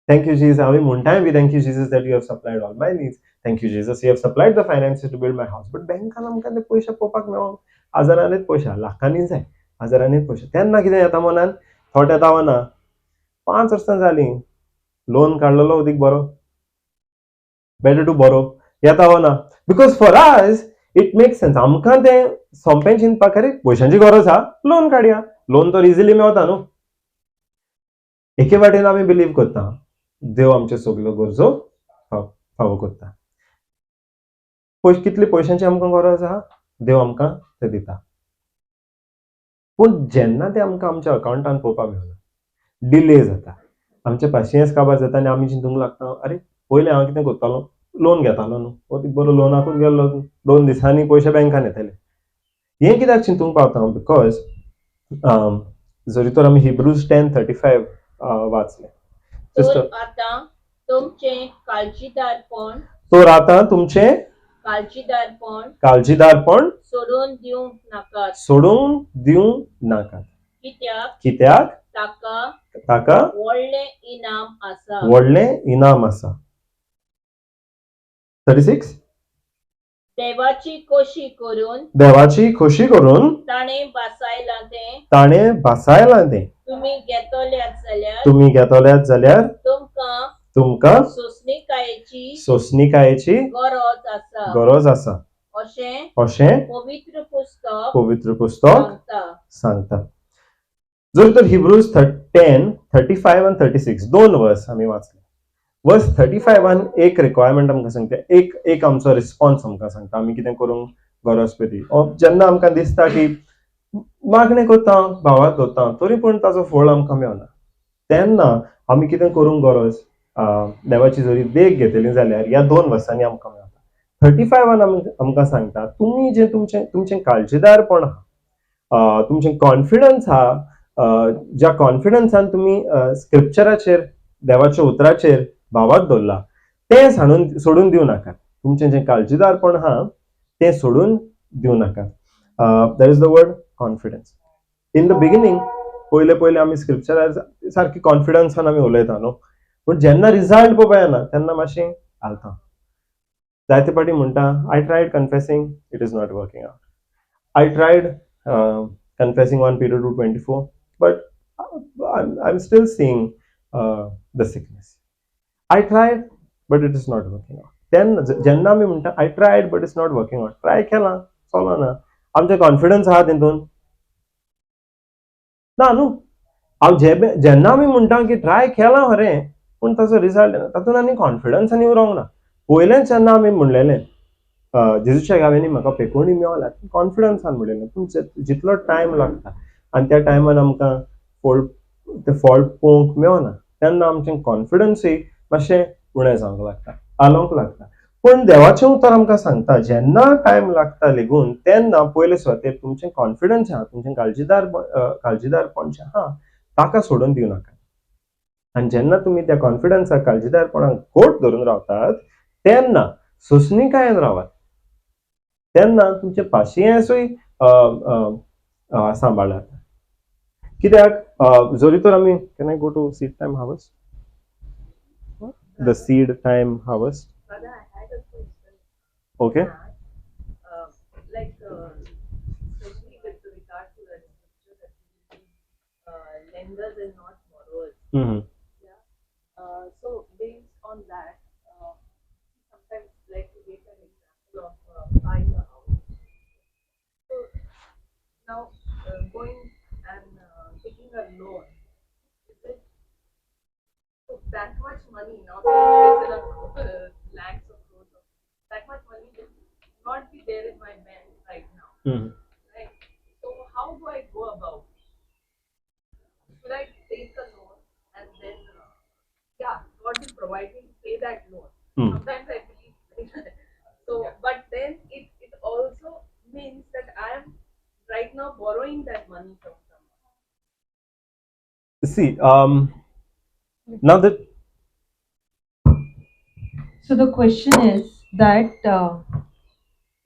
थँक यू जीसस आमी म्हणटाय बी thank you Jesus that you have supplied all my needs thank you Jesus you have supplied the finances to build my house but बँकान आमकां ते पयशे पळोवपाक मेळना हजारांनीच पयशे लाखांनी जाय हजारांनीच पयशे तेन्ना कितें येता मनान थोट येता ना 5 वर्सां जालीं लोन काडलेलो ओदीक बरो better to borrow येता ना because for us it makes sense आमकां ते सोंपें चिंतपाक अरे पयशांची गरज आहा लोन काडया लोन तर इजिली मेळता न्हू एके वाटेन आमी बिलीव करता देव आमच्यो सगळ्यो गरजो फावो करता कितली पयशांची आमकां गरज आहा देव आमकां ते दिता पूण जेन्ना ते आमकां आमच्या अकाउंटान पळोवपाक मेळना डिले जाता आमचे पाशियेंस काबार जाता आनी आमी चिंतूंक लागता अरे पयलें हांव कितें करतालो लोन घेतालो न्हू, वो ती बरो लोनाकूच गेल्लो 2 दिसांनी पयशे बँकान येतले. हें कित्याक चिंतूंक पावता हांव, बिकॉज जरी तर आमी हिब्रूज 10:35 वाचले. तर आता तुमचे काळजीदारपण तर आतां तुमचें काळजीदारपण सोडून दिवंक नाकात, नाकात. कित्याक ताका व्हडलें इनाम आसा. 36 देवाची खोशी करून ताणें बसायलां तें तुम्ही घेतल्यात जाल्यार तुमकां सोंसणिकायेची गरज आसा अशें पवित्र पुस्तक सांगता. जर तर हिब्रूज 10:35 आनी 36 2 वर्स आमी वाचले. वर्स 35 एक रिक्वायरमेंट आमकां सांगता, एक आमचो रिस्पॉन्स आमकां सांगता आमी कितें करूंक गरज पळय. जेन्ना आमकां दिसता की मागणें करता, भावाक करता, तरी पूण ताचो फळ आमकां मेळना, तेन्ना आमी कितें करूंक गरज, देवाची जरी देख घेतली जाल्यार ह्या 2 वर्सांनी आमकां मेळटा. 35 आमकां सांगता तुमी जे तुमचें काळजीदारपण आहा, तुमचें कॉन्फिडन्स आहा, ज्या कॉन्फिडन्सान तुमी स्क्रिप्चराचेर, देवाच्या उतराचेर भावाक दवरला, तें सोडून दिवं नाका. तुमचें जें काळजीदारपण आहा तें सोडून दिवं नाका. That is the word confidence. In the beginning पयले आमी स्क्रिप्चरार सारकी कॉन्फिडन्सान आमी उलयता न्हू, पूण जेन्ना रिजल्ट पळोवपा येना तेन्ना मातशें हालता. जायते पाटी म्हणटा I tried confessing, it is not working out. I tried confessing 1 Peter 2:24, but I'm still seeing the sickness. I tried, but it is not working out. Then जेन्ना आमी म्हणटा I tried but it's not working out, try केला चलना ना, आमचे confidence आहा तितून ना न्हू. जेन्ना आमी म्हणटा की ट्राय केला खरें पूण ताचो रिजल्ट येना, तातूंत आनी कॉन्फिडन्सान येवंक ना. पयलेंच जेन्ना आमी म्हणलेलें जेजूच्या गांवांनी म्हाका पेकोवणी मेळ्ळ्या, कॉन्फिडन्सान म्हणलेलें, पूण जितलो टायम लागता आनी त्या टायमान आमकां ते फळ पळोवंक मेळना, तेन्ना आमचें कॉन्फिडन्सूय मातशें उणें जावंक लागता, आलोंक लागता. पूण देवाचें उतर आमकां सांगता जेन्ना टायम लागता लेगून तेन्ना पयले सुवातेर तुमचें कॉन्फिडन्स आहा, तुमचें काळजीदारपण जें आहा ताका सोडून दिवं नाका. आनी जेन्ना तुमी त्या कॉन्फिडन्साक, काळजीदारपणाक घोट धरून रावतात तेन्ना सोंसणिकायेन रावात, तेन्ना तुमचें पाशियेंसूय सांबाळात. कित्याक जरी तर आमी can I go to seed time harvest, the seed time harvest. Father, I had a question. Okay. Especially with regard to the scripture that we lenders and not borrowers. Mm-hmm. Yeah. So based on that, sometimes like to take an example of buying a house. So now going and taking a loan, is it so that much money now? There's lakhs of crores of that much money will not be there in my bank right now. Mm-hmm. Right? So how do I go about it? Should I take a loan and then God will provide me to pay that loan? Sometimes I believe so, but then it also means that I am right now borrowing that money from someone. See, now that So the question is that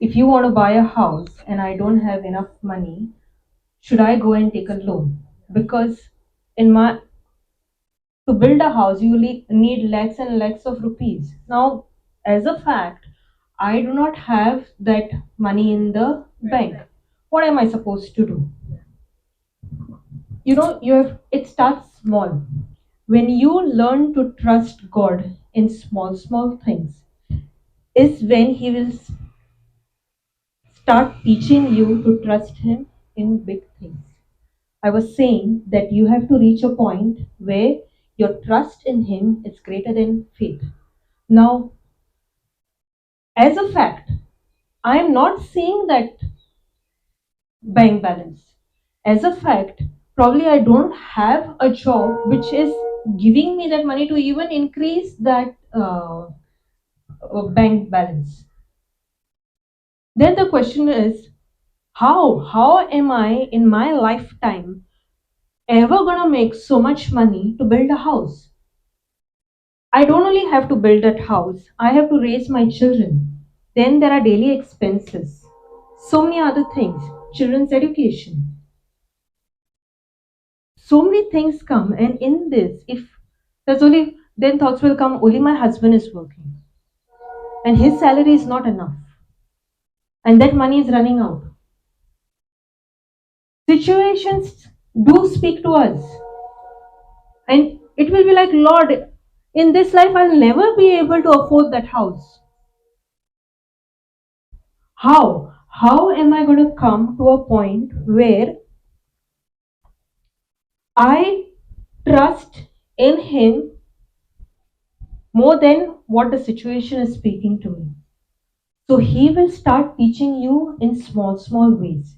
if you want to buy a house and I don't have enough money, should I go and take a loan? Because to build a house you need lakhs and lakhs of rupees. Now, as a fact, I do not have that money in the bank. What am I supposed to do? It starts small. When you learn to trust God in small things, is when He will start teaching you to trust Him in big things. I was saying that you have to reach a point where your trust in Him is greater than faith. Now, as a fact, I am not seeing that bank balance. As a fact, probably I don't have a job which is giving me that money to even increase that bank balance. Then the question is, how am I in my lifetime ever gonna make so much money to build a house? I don't only have to build that house, I have to raise my children. Then there are daily expenses, so many other things, children's education. So many things come, and in this, if there's only, then thoughts will come, only my husband is working, and his salary is not enough, and that money is running out. Situations do speak to us, and it will be like, Lord, in this life, I'll never be able to afford that house. How? How am I going to come to a point where I trust in Him more than what the situation is speaking to me? So He will start teaching you in small, small ways.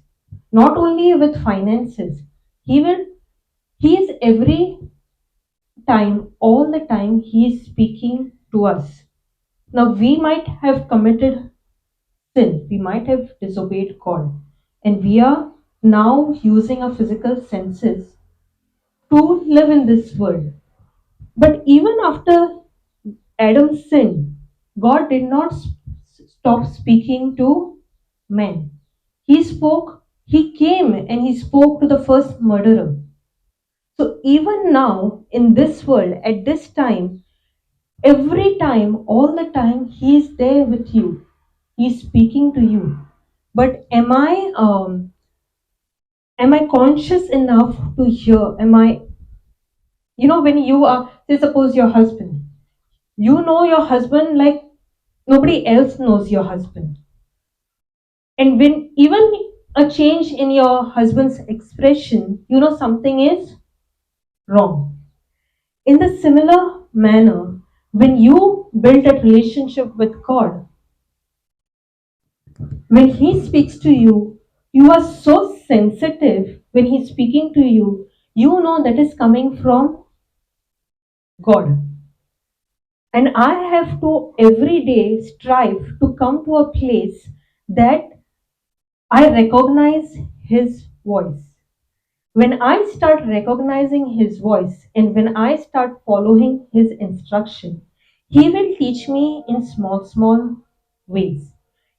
Not only with finances, He is every time, all the time, He is speaking to us. Now, we might have committed sin, we might have disobeyed God, and we are now using our physical senses to live in this world. But even after Adam sinned, God did not stop speaking to men. He spoke, He came and He spoke to the first murderer. So even now, in this world, at this time, every time, all the time, He is there with you. He is speaking to you. But am I conscious enough to hear? When you are, say, suppose your husband, you know your husband like nobody else knows your husband. And when even a change in your husband's expression, you know something is wrong. In the similar manner, when you build that relationship with God, when He speaks to you, you are so sensitive when He's speaking to you, you know that is coming from God. And I have to every day strive to come to a place that I recognize His voice. When I start recognizing His voice and when I start following His instruction, He will teach me in small, small ways.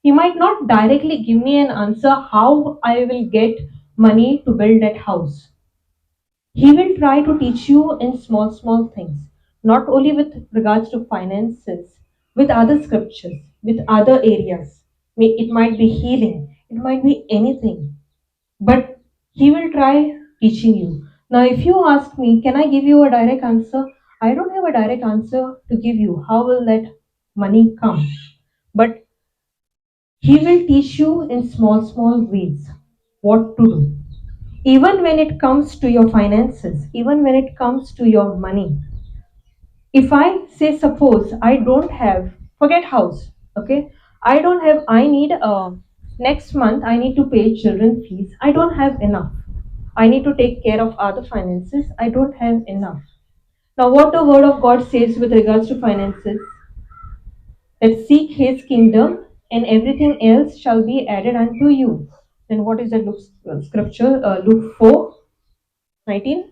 He might not directly give me an answer how I will get money to build that house. He will try to teach you in small, small things, not only with regards to finances, with other scriptures, with other areas. It might be healing, it might be anything, but He will try teaching you. Now, if you ask me, can I give you a direct answer? I don't have a direct answer to give you. How will that money come? But He will teach you in small, small ways what to do. Even when it comes to your finances, even when it comes to your money. If I say, suppose I don't have, forget house, okay? I need, next month, I need to pay children fees. I don't have enough. I need to take care of other finances. I don't have enough. Now, what the word of God says with regards to finances, that seek His kingdom and everything else shall be added unto you. Then what is that scripture? Luke 4:19.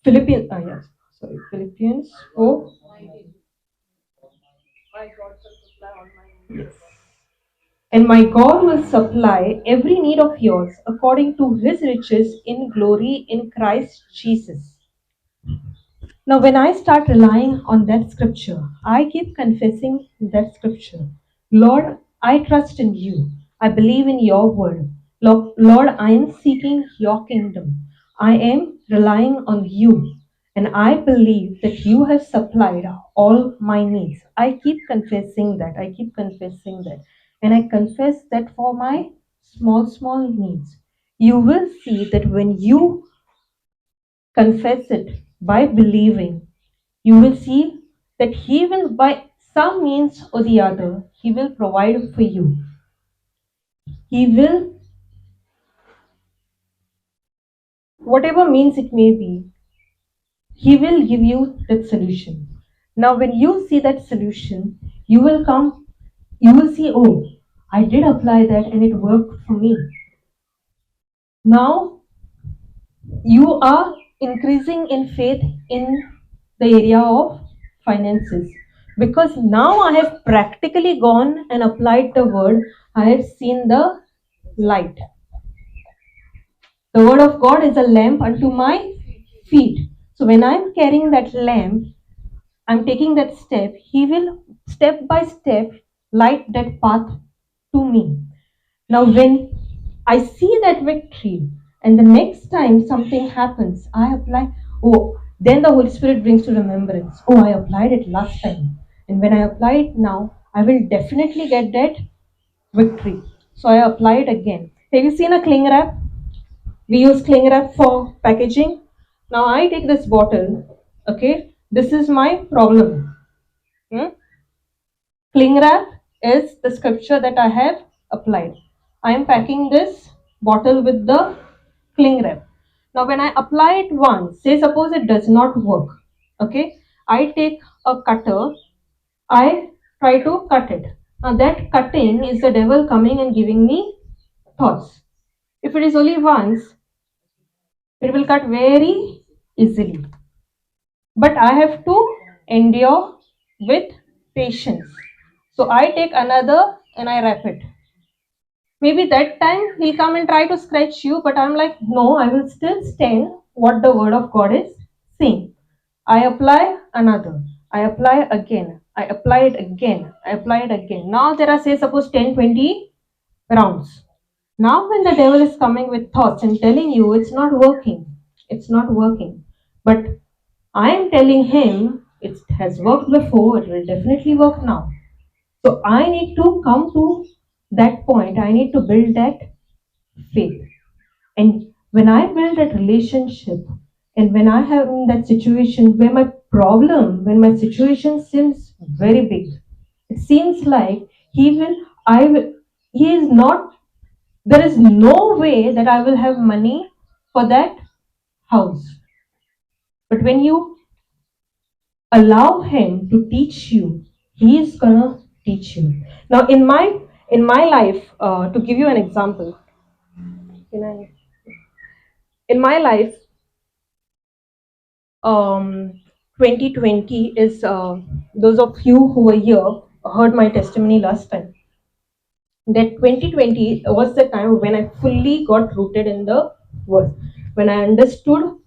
Philippians, yes, sorry, Philippians 4. My God shall supply all my needs. Yes. And my God will supply every need of yours according to His riches in glory in Christ Jesus. Now, when I start relying on that scripture, I keep confessing that scripture. Lord, I trust in you. I believe in your word. Lord, I am seeking your kingdom. I am relying on you. And I believe that you have supplied all my needs. I keep confessing that. I keep confessing that. And I confess that for my small, small needs. You will see that when you confess it by believing, you will see that He will, by some means or the other, He will provide for you. He will, whatever means it may be, He will give you that solution. Now, when you see that solution, you will come, you will see, oh, I did apply that and it worked for me. Now, you are increasing in faith in the area of finances, because now I have practically gone and applied the word. I have seen the light. The word of God is a lamp unto my feet. So when I'm carrying that lamp, I'm taking that step, He will step by step light that path to me. Now, when I see that victory, and the next time something happens, I apply, oh, then the Holy Spirit brings to remembrance, oh, I applied it last time. And when I apply it now, I will definitely get that victory. So I apply it again. Have you seen a cling wrap? We use cling wrap for packaging. Now I take this bottle, okay, this is my problem. Cling wrap is the scripture that I have applied. I am packing this bottle with the cling wrap. Now when I apply it once, say suppose it does not work, okay, I take a cutter, I try to cut it. Now that cutting is the devil coming and giving me thoughts. If it is only once, it will cut very easily. But I have to endure with patience. So I take another and I wrap it. Maybe that time he'll come and try to scratch you, but I'm like, no, I will still stand what the word of God is saying. I apply another. I apply again. I apply it again. I apply it again. Now there are, say, suppose 10, 20 rounds. Now when the devil is coming with thoughts and telling you it's not working, it's not working. But I am telling him it has worked before, it will definitely work now. So I need to come to that point. I need to build that faith. And when I build that relationship, and when I have in that situation where my problem, when my situation seems very big, it seems like he is not, there is no way that I will have money for that house. But when you allow him to teach you, he is gonna teach you. Now in my life, to give you an example, in my life, 2020 is, those of you who were here heard my testimony last time, that 2020 was the time when I fully got rooted in the word, when I understood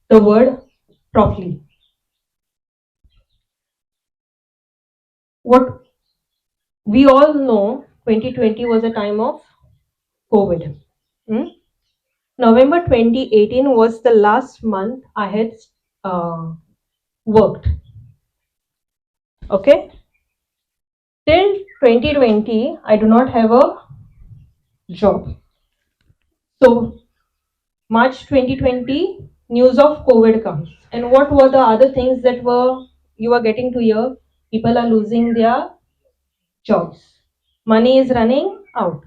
the word properly. What we all know, 2020 was a time of COVID. November 2018 was the last month I had worked. Okay? Till 2020, I do not have a job. So, March 2020, news of COVID comes. And what were the other things that you were getting to hear? People are losing their jobs. Money is running out.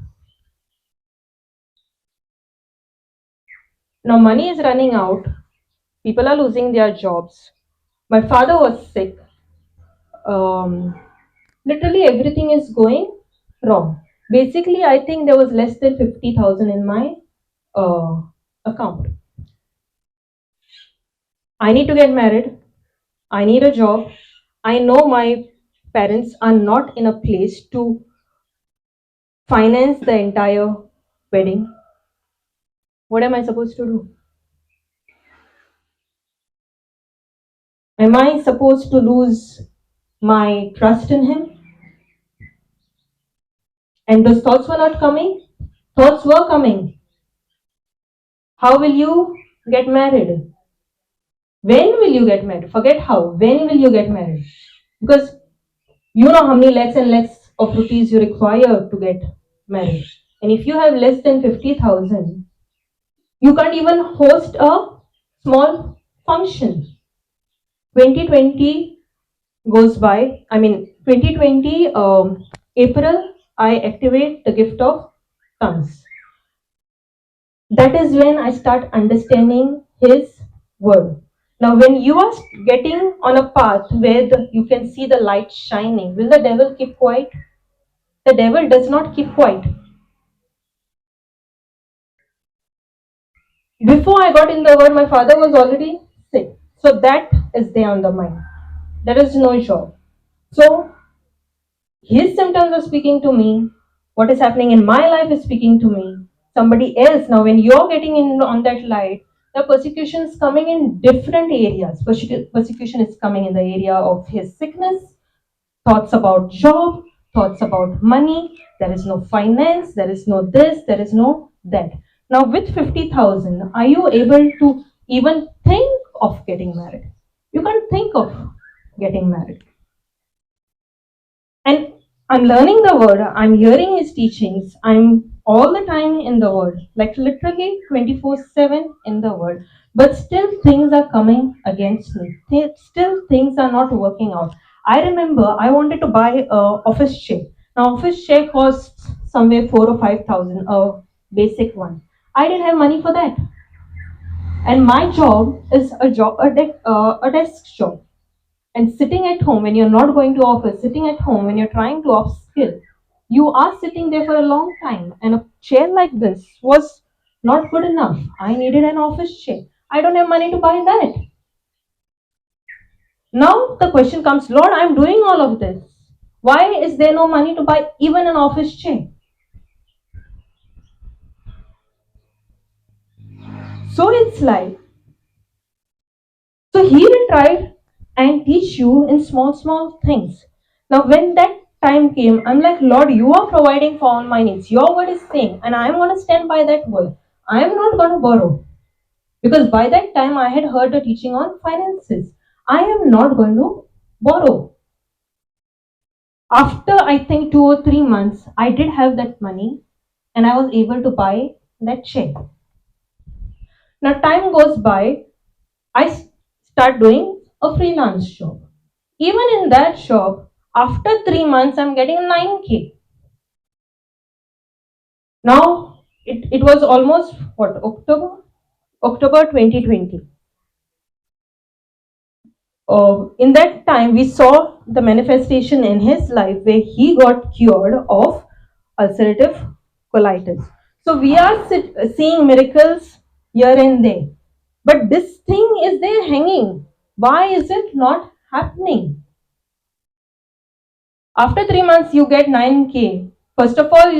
Now money is running out. People are losing their jobs. My father was sick. Literally everything is going wrong. Basically, I think there was less than 50,000 in my account. I need to get married. I need a job. I know my parents are not in a place to finance the entire wedding. What am I supposed to do? Am I supposed to lose my trust in him? And those thoughts were not coming. Thoughts were coming. How will you get married? When will you get married? Forget how. When will you get married? Because you know how many lakhs and lakhs of rupees you require to get married. And if you have less than 50,000, you can't even host a small function. 2020 goes by. 2020 April, I activate the gift of tongues. That is when I start understanding his word. Now, when you are getting on a path where you can see the light shining, will the devil keep quiet? The devil does not keep quiet. Before I got in the word, my father was already sick. So that is there on the mind. There is no job. So his symptoms are speaking to me. What is happening in my life is speaking to me. Somebody else, now when you're getting in on that light, the persecution is coming in different areas. Persecution is coming in the area of his sickness, thoughts about job, thoughts about money. There is no finance, there is no this, there is no that. Now with 50,000, are you able to even think of getting married? You can't think of getting married. And I'm learning the word, I'm hearing his teachings, I'm all the time in the word, like literally 24/7 in the word. But still things are coming against me. Still things are not working out. I remember I wanted to buy a office chair. Now office chair costs somewhere 4 or 5,000, a basic one. I didn't have money for that. And my job is a desk job. And sitting at home, when you're not going to office, sitting at home, when you're trying to upskill, you are sitting there for a long time. And a chair like this was not good enough. I needed an office chair. I don't have money to buy that. Now the question comes, Lord, I'm doing all of this. Why is there no money to buy even an office chair? So it's like, so he will try and teach you in small, small things. Now, when that time came, I'm like, Lord, you are providing for all my needs. Your word is saying, and I'm going to stand by that word. I am not going to borrow. Because by that time, I had heard the teaching on finances. I am not going to borrow. After, I think, 2 or 3 months, I did have that money and I was able to buy that chair. Now, time goes by, I start doing a freelance job. Even in that job, after 3 months, I'm getting 9K. Now, it was almost, what, October 2020. In that time, we saw the manifestation in his life where he got cured of ulcerative colitis. So we are seeing miracles here and there. But this thing is there hanging. Why is it not happening? After 3 months, you get 9K. First of all,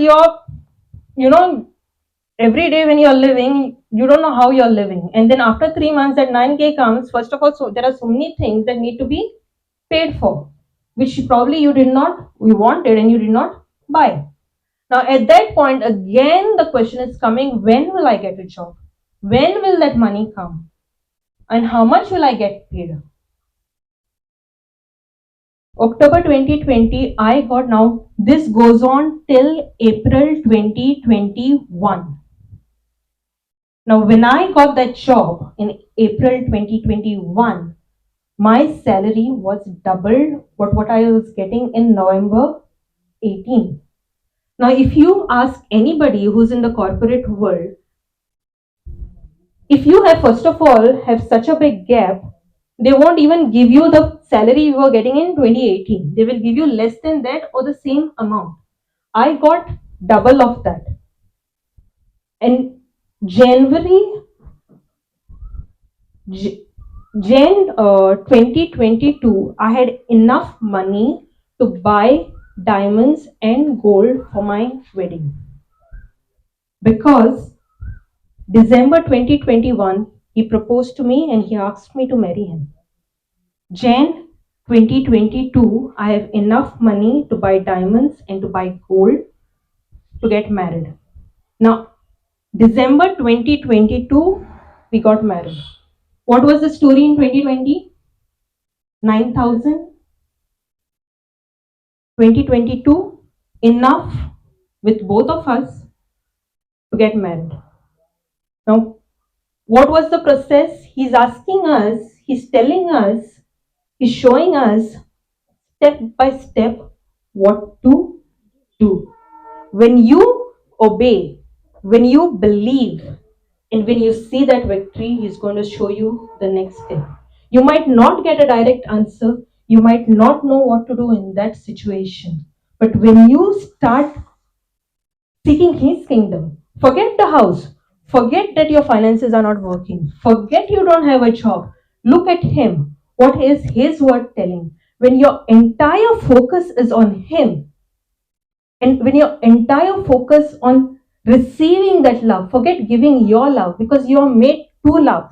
every day when you're living, you don't know how you're living. And then after 3 months, that 9K comes. First of all, so there are so many things that need to be paid for, which probably you wanted and you did not buy. Now, at that point, again, the question is coming, when will I get a job? When will that money come? And how much will I get paid? October 2020, I got, now this goes on till April 2021. Now, when I got that job in April 2021, my salary was double what I was getting in November 18. Now, if you ask anybody who's in the corporate world, if you have, first of all, have such a big gap, they won't even give you the salary you were getting in 2018. They will give you less than that or the same amount. I got double of that. And January 2022, I had enough money to buy diamonds and gold for my wedding. Because December 2021, he proposed to me and he asked me to marry him. Jan 2022, I have enough money to buy diamonds and to buy gold to get married. Now, December 2022, we got married. What was the story in 2020? 9,000. 2022, enough with both of us to get married. Now, what was the process? He's asking us, he's telling us, he's showing us step by step what to do. When you obey, when you believe, and when you see that victory, he's going to show you the next step. You might not get a direct answer. You might not know what to do in that situation. But when you start seeking His kingdom, forget the house, forget that your finances are not working, forget you don't have a job. Look at Him. What is His word telling? When your entire focus is on Him, and when your entire focus on receiving that love, forget giving your love, because you are made to love,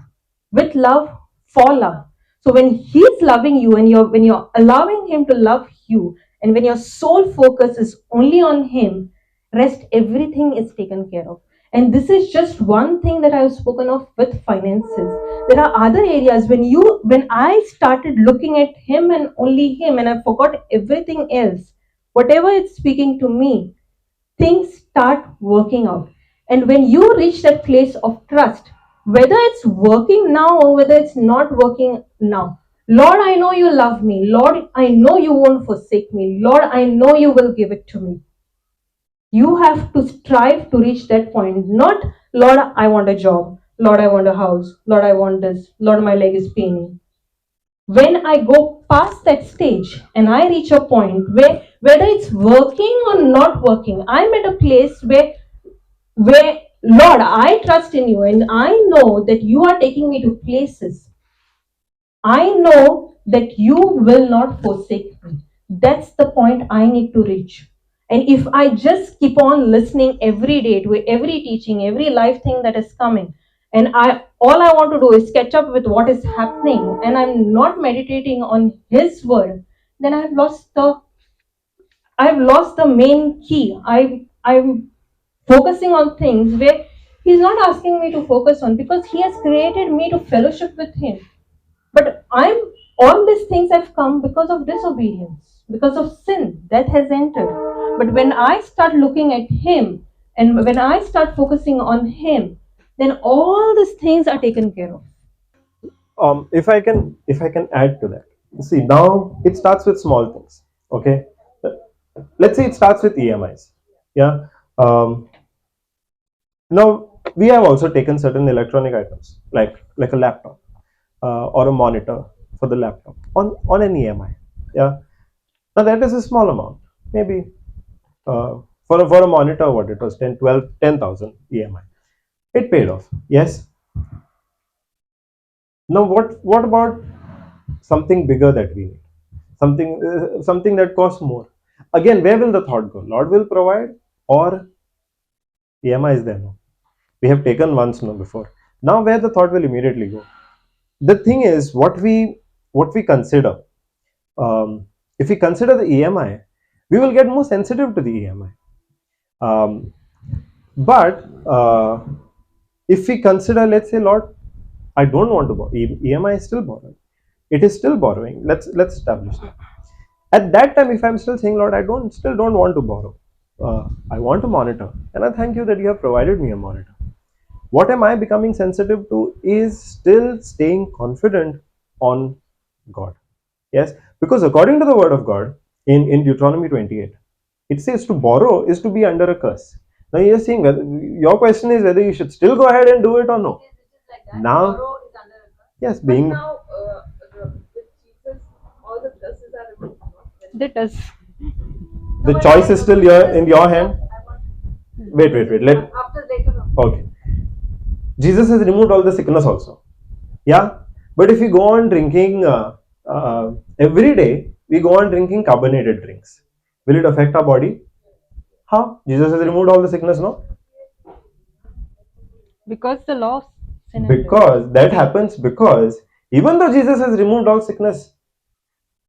with love, for love. So when He's loving you, and when you're allowing Him to love you, and when your sole focus is only on Him, rest everything is taken care of. And this is just one thing that I've spoken of with finances. There are other areas when I started looking at Him and only Him, and I forgot everything else, whatever it's speaking to me, things start working out. And when you reach that place of trust, whether it's working now or whether it's not working now, Lord, I know you love me. Lord, I know you won't forsake me. Lord, I know you will give it to me. You have to strive to reach that point. Not, Lord, I want a job. Lord, I want a house. Lord, I want this. Lord, my leg is paining. When I go past that stage and I reach a point where whether it's working or not working, I'm at a place where Lord, I trust in you, and I know that you are taking me to places. I know that you will not forsake me. That's the point I need to reach. And if I just keep on listening every day to every teaching, every life thing that is coming, and all I want to do is catch up with what is happening, and I'm not meditating on His word, then I've lost the main key. I'm focusing on things where He's not asking me to focus on, because He has created me to fellowship with Him. But all these things have come because of disobedience, because of sin that has entered. But when I start looking at Him, and when I start focusing on Him, then all these things are taken care of. If I can add to that, see, now it starts with small things. Okay, let's say it starts with EMIs. Yeah. Now we have also taken certain electronic items like a laptop or a monitor for the laptop on an EMI. Yeah. Now that is a small amount, maybe for a monitor, what it was, 10, 12, 10,000 EMI. It paid off. Yes. Now what about something bigger that we need? Something that costs more. Again, where will the thought go? Lord will provide, or EMI is there now. We have taken once now before. Now where the thought will immediately go? The thing is, what we consider. If we consider the EMI, we will get more sensitive to the EMI. But if we consider, let's say, Lord, I don't want to borrow. EMI is still borrowing. It is still borrowing. Let's establish that. At that time, if I'm still saying, Lord, I still don't want to borrow. I want to monitor, and I thank you that you have provided me a monitor. What am I becoming sensitive to is still staying confident on God. Yes, because according to the word of God in Deuteronomy 28, it says to borrow is to be under a curse. Now you're saying your question is whether you should still go ahead and do it or no. Yes, it is like that. Now, Borrow is under a curse. yes, But being now, with Jesus, all the curses are removed. That does. the choice is still in your hand. Wait. Let After later on. okay. Jesus has removed all the sickness also. Yeah, but if we go on drinking every day, we go on drinking carbonated drinks. Will it affect our body? How? Jesus has removed all the sickness, no? Because the law of sin and death. Because that happens because even though Jesus has removed all sickness,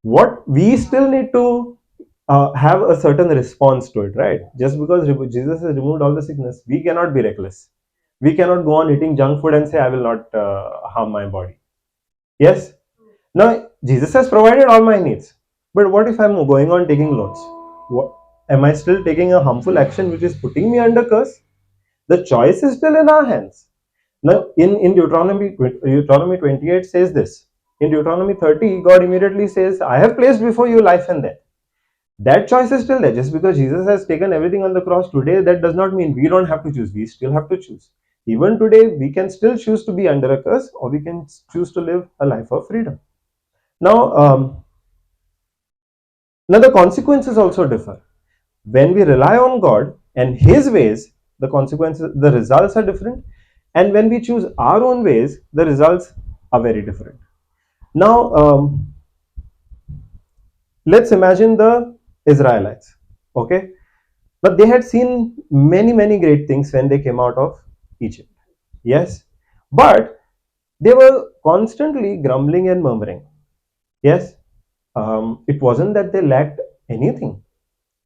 what we still need to have a certain response to it, right? Just because Jesus has removed all the sickness, we cannot be reckless. We cannot go on eating junk food and say, I will not harm my body. Yes? Now, Jesus has provided all my needs. But what if I'm going on taking loans? Am I still taking a harmful action which is putting me under curse? The choice is still in our hands. Now, in Deuteronomy 28 says this. In Deuteronomy 30, God immediately says, I have placed before you life and death. That choice is still there. Just because Jesus has taken everything on the cross today, that does not mean we don't have to choose. We still have to choose. Even today, we can still choose to be under a curse, or we can choose to live a life of freedom. Now the consequences also differ. When we rely on God and His ways, the consequences, the results are different. And when we choose our own ways, the results are very different. Now, let's imagine the Israelites. Okay, but they had seen many great things when they came out of Egypt. Yes, but they were constantly grumbling and murmuring. Yes, it wasn't that they lacked anything.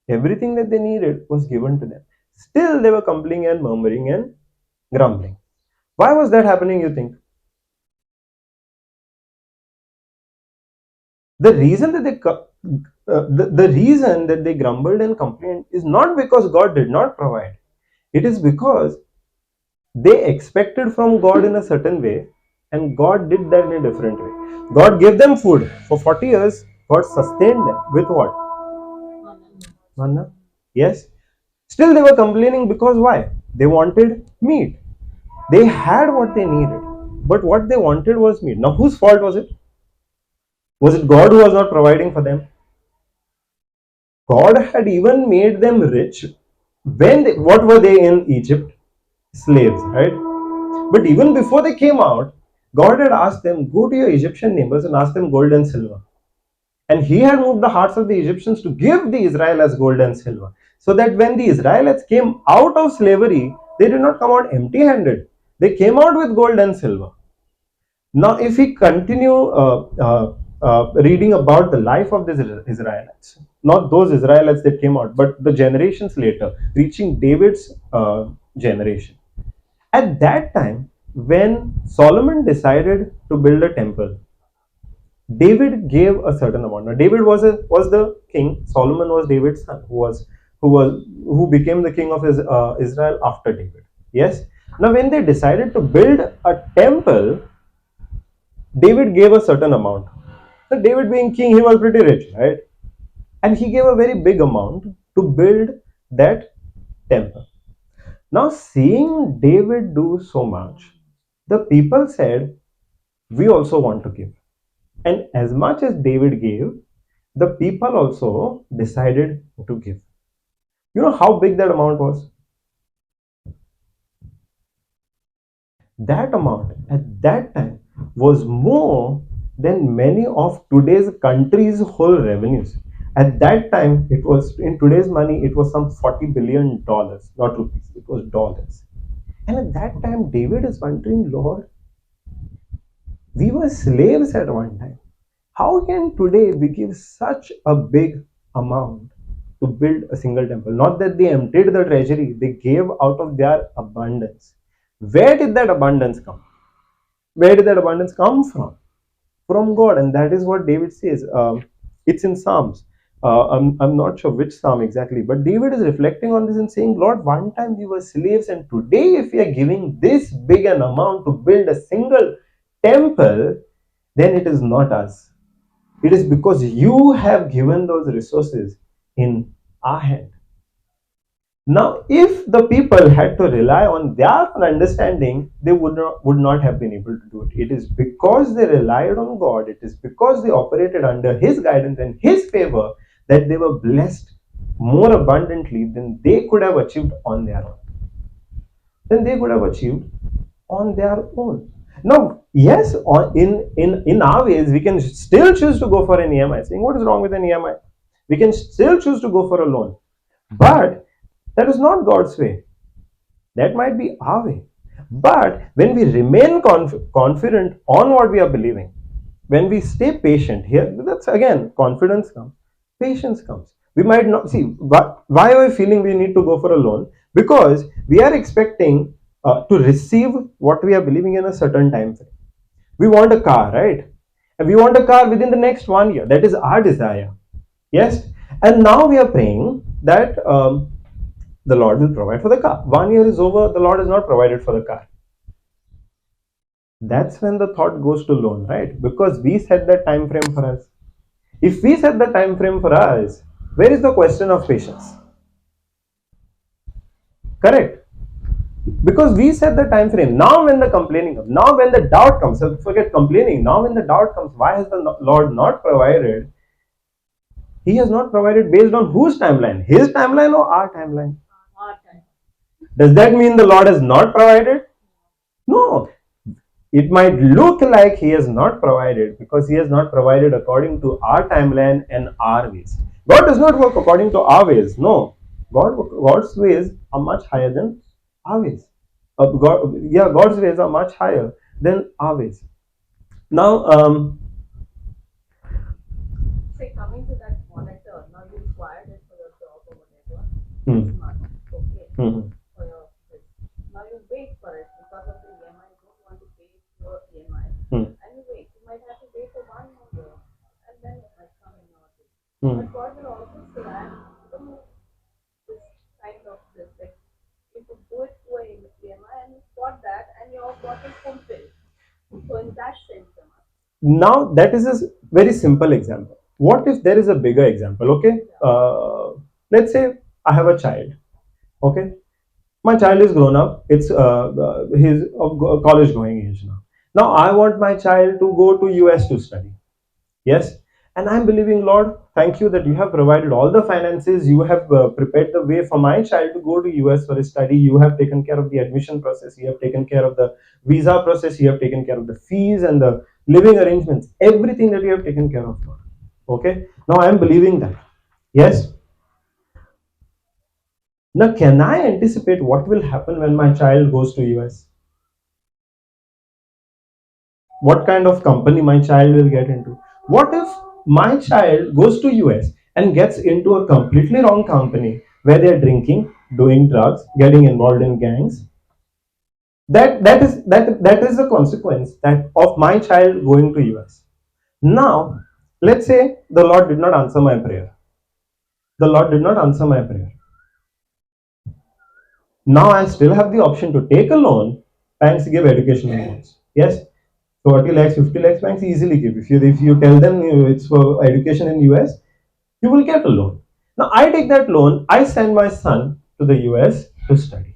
Everything that they needed was given to them. Still, they were complaining and murmuring and grumbling. Why was that happening, you think? The reason that the reason that they grumbled and complained is not because God did not provide. It is because they expected from God in a certain way, and God did that in a different way. God gave them food for 40 years. God sustained them with what? Manna. Yes. Still, they were complaining because why? They wanted meat. They had what they needed, but what they wanted was meat. Now, whose fault was it? Was it God who was not providing for them? God had even made them rich. What were they in Egypt? Slaves, right? But even before they came out, God had asked them, go to your Egyptian neighbors and ask them gold and silver. And He had moved the hearts of the Egyptians to give the Israelites gold and silver. So that when the Israelites came out of slavery, they did not come out empty handed. They came out with gold and silver. Now, if we continue reading about the life of these Israelites, not those Israelites that came out, but the generations later, reaching David's generation. At that time, when Solomon decided to build a temple, David gave a certain amount. Now, David was the king. Solomon was David's son, who became the king of Israel after David. Yes. Now, when they decided to build a temple, David gave a certain amount. So David being king, he was pretty rich, right? And he gave a very big amount to build that temple. Now, seeing David do so much, the people said, we also want to give. And as much as David gave, the people also decided to give. You know how big that amount was? That amount at that time was more than many of today's country's whole revenues. At that time, it was, in today's money, it was some $40 billion, not rupees, it was dollars. And at that time, David is wondering, Lord, we were slaves at one time. How can today we give such a big amount to build a single temple? Not that they emptied the treasury, they gave out of their abundance. Where did that abundance come? Where did that abundance come from? From God. And that is what David says. It's in Psalms. I'm not sure which Psalm exactly, but David is reflecting on this and saying, Lord, one time we were slaves, and today if we are giving this big an amount to build a single temple, then it is not us. It is because you have given those resources in our hand. Now, if the people had to rely on their understanding, they would not have been able to do it. It is because they relied on God, it is because they operated under His guidance and His favor that they were blessed more abundantly than they could have achieved on their own. Now, yes, in our ways, we can still choose to go for an EMI. Saying, what is wrong with an EMI? We can still choose to go for a loan. But that is not God's way. That might be our way. But when we remain confident on what we are believing, when we stay patient here, that's again, confidence comes, patience comes. We might not see, why are we feeling we need to go for a loan? Because we are expecting to receive what we are believing in a certain time frame. We want a car, right? And we want a car within the next 1 year. That is our desire. Yes? And now we are praying that the Lord will provide for the car. 1 year is over, the Lord has not provided for the car. That's when the thought goes to loan, right? Because we set that time frame for us. If we set the time frame for us, where is the question of patience? Correct? Because we set the time frame. Now when the complaining comes, now when the doubt comes, so forget complaining, now when the doubt comes, why has the Lord not provided? He has not provided based on whose timeline? His timeline or our timeline? Our time. Does that mean the Lord has not provided? No. It might look like He has not provided because He has not provided according to our timeline and our ways. God does not work according to our ways. No. God's ways are much higher than our ways. God's ways are much higher than our ways. Now, Say, coming to that monitor, now you required it for your job or whatever. Hmm. This month, okay. Mhm. For your this. Now you wait for it because of the EMI. You don't want to pay your EMI. Hmm. And you wait. You might have to wait for 1 more year. And then it might come in your day. Hmm. But God will also grant you this kind of this. Like, you could do it through a EMI and you got that and your got it fulfilled. So in that sense, Now that is a very simple example. What if there is a bigger example? Okay, let's say I have a child. Okay, my child is grown up. It's he's of college going age now. Now I want my child to go to US to study. Yes, and I'm believing, Lord, thank you that you have provided all the finances. You have prepared the way for my child to go to US for his study. You have taken care of the admission process. You have taken care of the visa process. You have taken care of the fees and the living arrangements. Everything that you have taken care of, Lord. Okay, now I am believing that. Yes. Now, can I anticipate what will happen when my child goes to US? What kind of company my child will get into? What if my child goes to US and gets into a completely wrong company where they're drinking, doing drugs, getting involved in gangs? That is the consequence that of my child going to US. Now, let's say the Lord did not answer my prayer. The Lord did not answer my prayer. Now I still have the option to take a loan. Banks give educational loans. Yes, 40 lakhs, 50 lakhs, banks easily give. If you tell them it's for education in US, you will get a loan. Now I take that loan, I send my son to the US to study.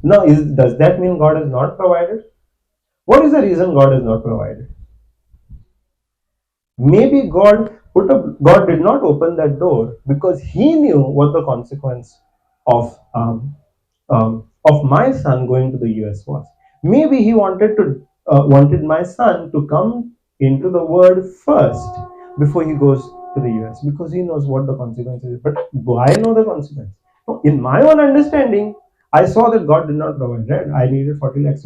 Now does that mean God has not provided? What is the reason God has not provided? Maybe God did not open that door because He knew what the consequence of my son going to the US was. Maybe He wanted my son to come into the Word first before he goes to the US because He knows what the consequences is. But do I know the consequence? No, in my own understanding, I saw that God did not provide. Right? I needed 40 lakhs.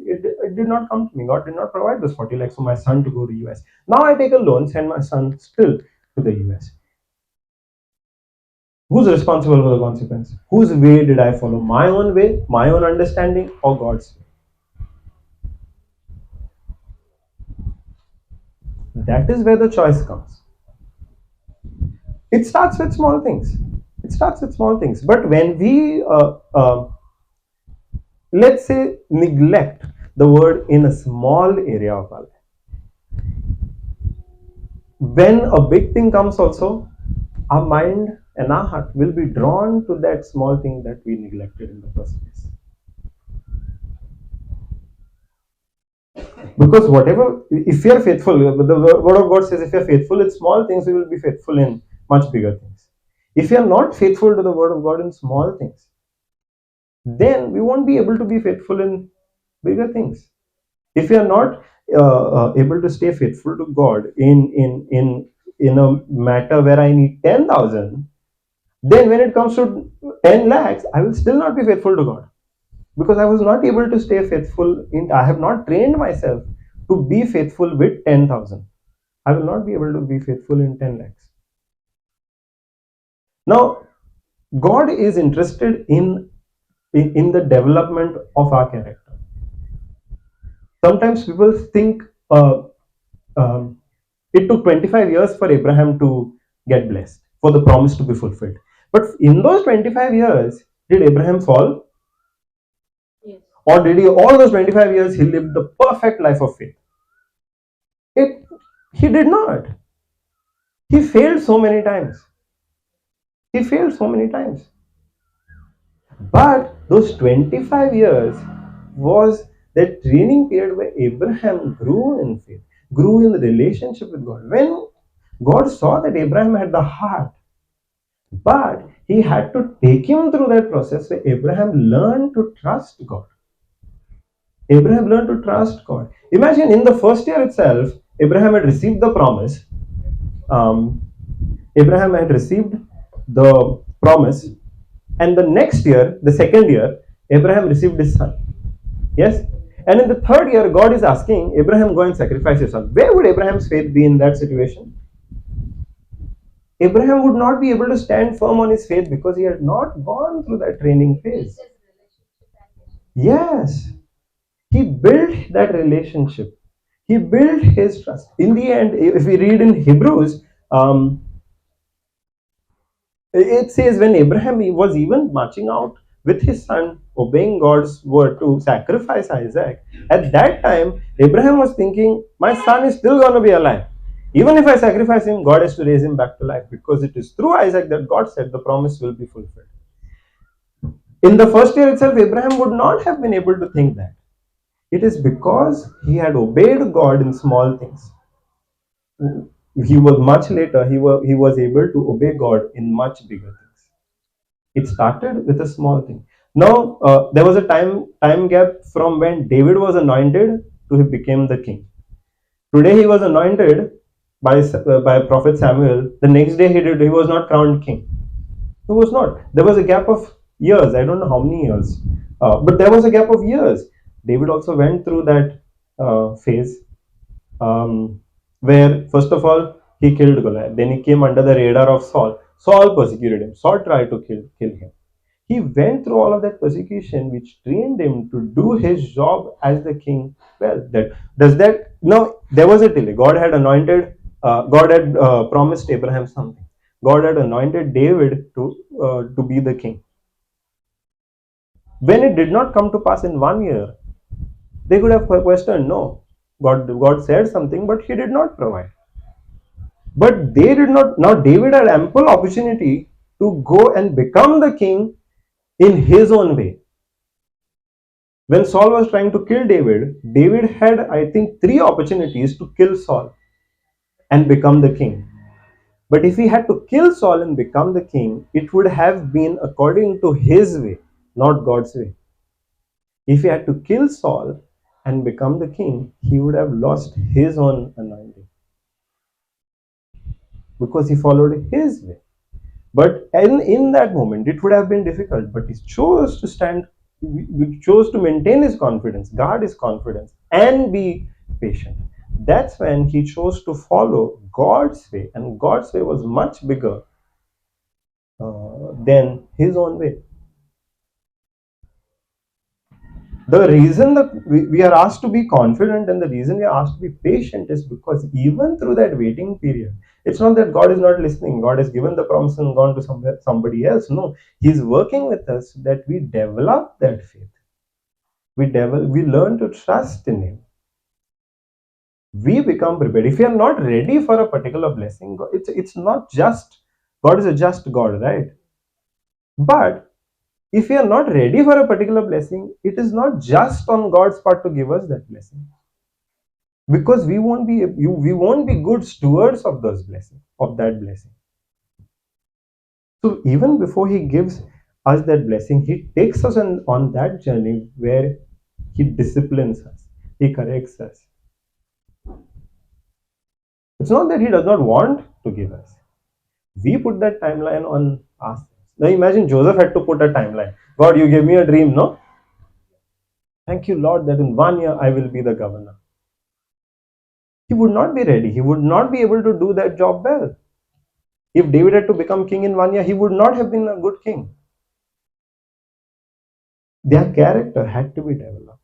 It did not come to me. God did not provide this 40 lakhs for my son to go to US. Now I take a loan, send my son still to the US. Who's responsible for the consequence? Whose way did I follow? My own way, my own understanding, or God's way? That is where the choice comes. It starts with small things. But when we, let's say, neglect the word in a small area of our life, when a big thing comes also, our mind and our heart will be drawn to that small thing that we neglected in the first place. Because if you are faithful, the word of God says, if you are faithful in small things, you will be faithful in much bigger things. If you are not faithful to the word of God in small things, then we won't be able to be faithful in bigger things. If you are not able to stay faithful to God in a matter where I need 10,000, then when it comes to 10 lakhs, I will still not be faithful to God. Because I was not able to stay faithful I have not trained myself to be faithful with 10,000. I will not be able to be faithful in 10 lakhs. Now, God is interested in the development of our character. Sometimes people think it took 25 years for Abraham to get blessed, for the promise to be fulfilled. But in those 25 years, did Abraham fall? yes. Or did all those 25 years he lived the perfect life of faith? He did not. He failed so many times. But those 25 years was that training period where Abraham grew in faith, grew in the relationship with God. When God saw that Abraham had the heart, but he had to take him through that process where Abraham learned to trust God. Abraham learned to trust God. Imagine in the first year itself, Abraham had received the promise. Um, Abraham had received the promise, and the next year, the second year, Abraham received his son. Yes? And in the third year, God is asking Abraham, go and sacrifice your son. Where would Abraham's faith be in that situation? Abraham would not be able to stand firm on his faith because he had not gone through that training phase. Yes. He built that relationship. He built his trust. In the end, if we read in Hebrews, it says when Abraham was even marching out with his son, obeying God's word to sacrifice Isaac, at that time, Abraham was thinking, my son is still going to be alive. Even if I sacrifice him, God has to raise him back to life, because it is through Isaac that God said the promise will be fulfilled. In the first year itself, Abraham would not have been able to think that. It is because he had obeyed God in small things. He was much later, he was able to obey God in much bigger things. It started with a small thing. Now, there was a time gap from when David was anointed to he became the king. Today he was anointed by Prophet Samuel. The next day he was not crowned king. He was not. There was a gap of years. I don't know how many years, but there was a gap of years. David also went through that phase where first of all he killed Goliath. Then he came under the radar of Saul. Saul persecuted him. Saul tried to kill him. He went through all of that persecution, which trained him to do his job as the king well. Now there was a delay. God had anointed. God had promised Abraham something. God had anointed David to be the king. When it did not come to pass in 1 year, they could have questioned, no, God said something, but he did not provide. But they did not. Now David had ample opportunity to go and become the king in his own way. When Saul was trying to kill David, David had, I think, 3 opportunities to kill Saul and become the king. But if he had to kill Saul and become the king, it would have been according to his way, not God's way. If he had to kill Saul and become the king, he would have lost his own anointing, because he followed his way. But in that moment, it would have been difficult, but he chose to stand, he chose to maintain his confidence, guard his confidence, and be patient. That's when he chose to follow God's way, and God's way was much bigger than his own way. The reason that we are asked to be confident and the reason we are asked to be patient is because even through that waiting period, it's not that God is not listening. God has given the promise and gone to somebody else. No, He's working with us so that we develop that faith. We learn to trust in Him. We become prepared. If you are not ready for a particular blessing, it's not just, God is a just God, right? But if we are not ready for a particular blessing, it is not just on God's part to give us that blessing, because we won't be good stewards of those blessings, of that blessing. So even before He gives us that blessing, He takes us on that journey where He disciplines us, He corrects us. It's not that He does not want to give us. We put that timeline on ourselves. Now imagine Joseph had to put a timeline. God, you gave me a dream, no? Thank you, Lord, that in 1 year I will be the governor. He would not be ready. He would not be able to do that job well. If David had to become king in 1 year, he would not have been a good king. Their character had to be developed.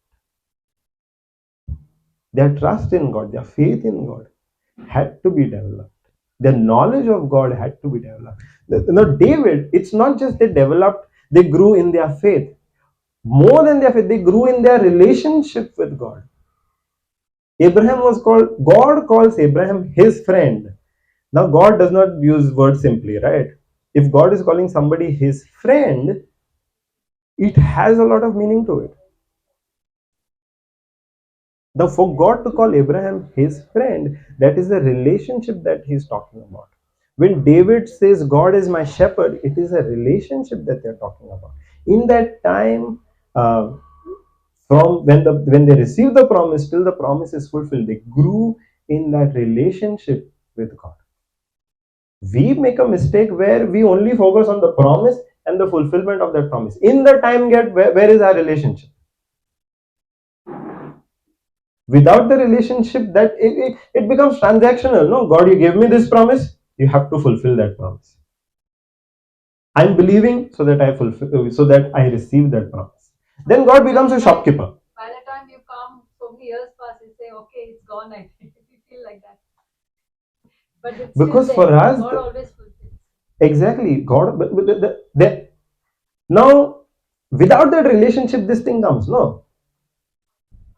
Their trust in God, their faith in God had to be developed. Their knowledge of God had to be developed. Now, David, it's not just they grew in their faith. More than their faith, they grew in their relationship with God. God calls Abraham his friend. Now, God does not use words simply, right? If God is calling somebody his friend, it has a lot of meaning to it. Now, for God to call Abraham his friend, that is the relationship that he's talking about. When David says, God is my shepherd, it is a relationship that they're talking about. In that time, from when they received the promise till the promise is fulfilled, they grew in that relationship with God. We make a mistake where we only focus on the promise and the fulfillment of that promise. In the time gap, where is our relationship? Without the relationship, that it becomes transactional. No, God, you gave me this promise, you have to fulfill that promise. I'm believing so that I fulfill, so that I receive that promise. Then God becomes a shopkeeper. By the time you come, so many years pass, you say, okay, it's gone. I feel like that. But it's because for us, God always fulfills. Exactly, God. Now, without that relationship, this thing comes. No,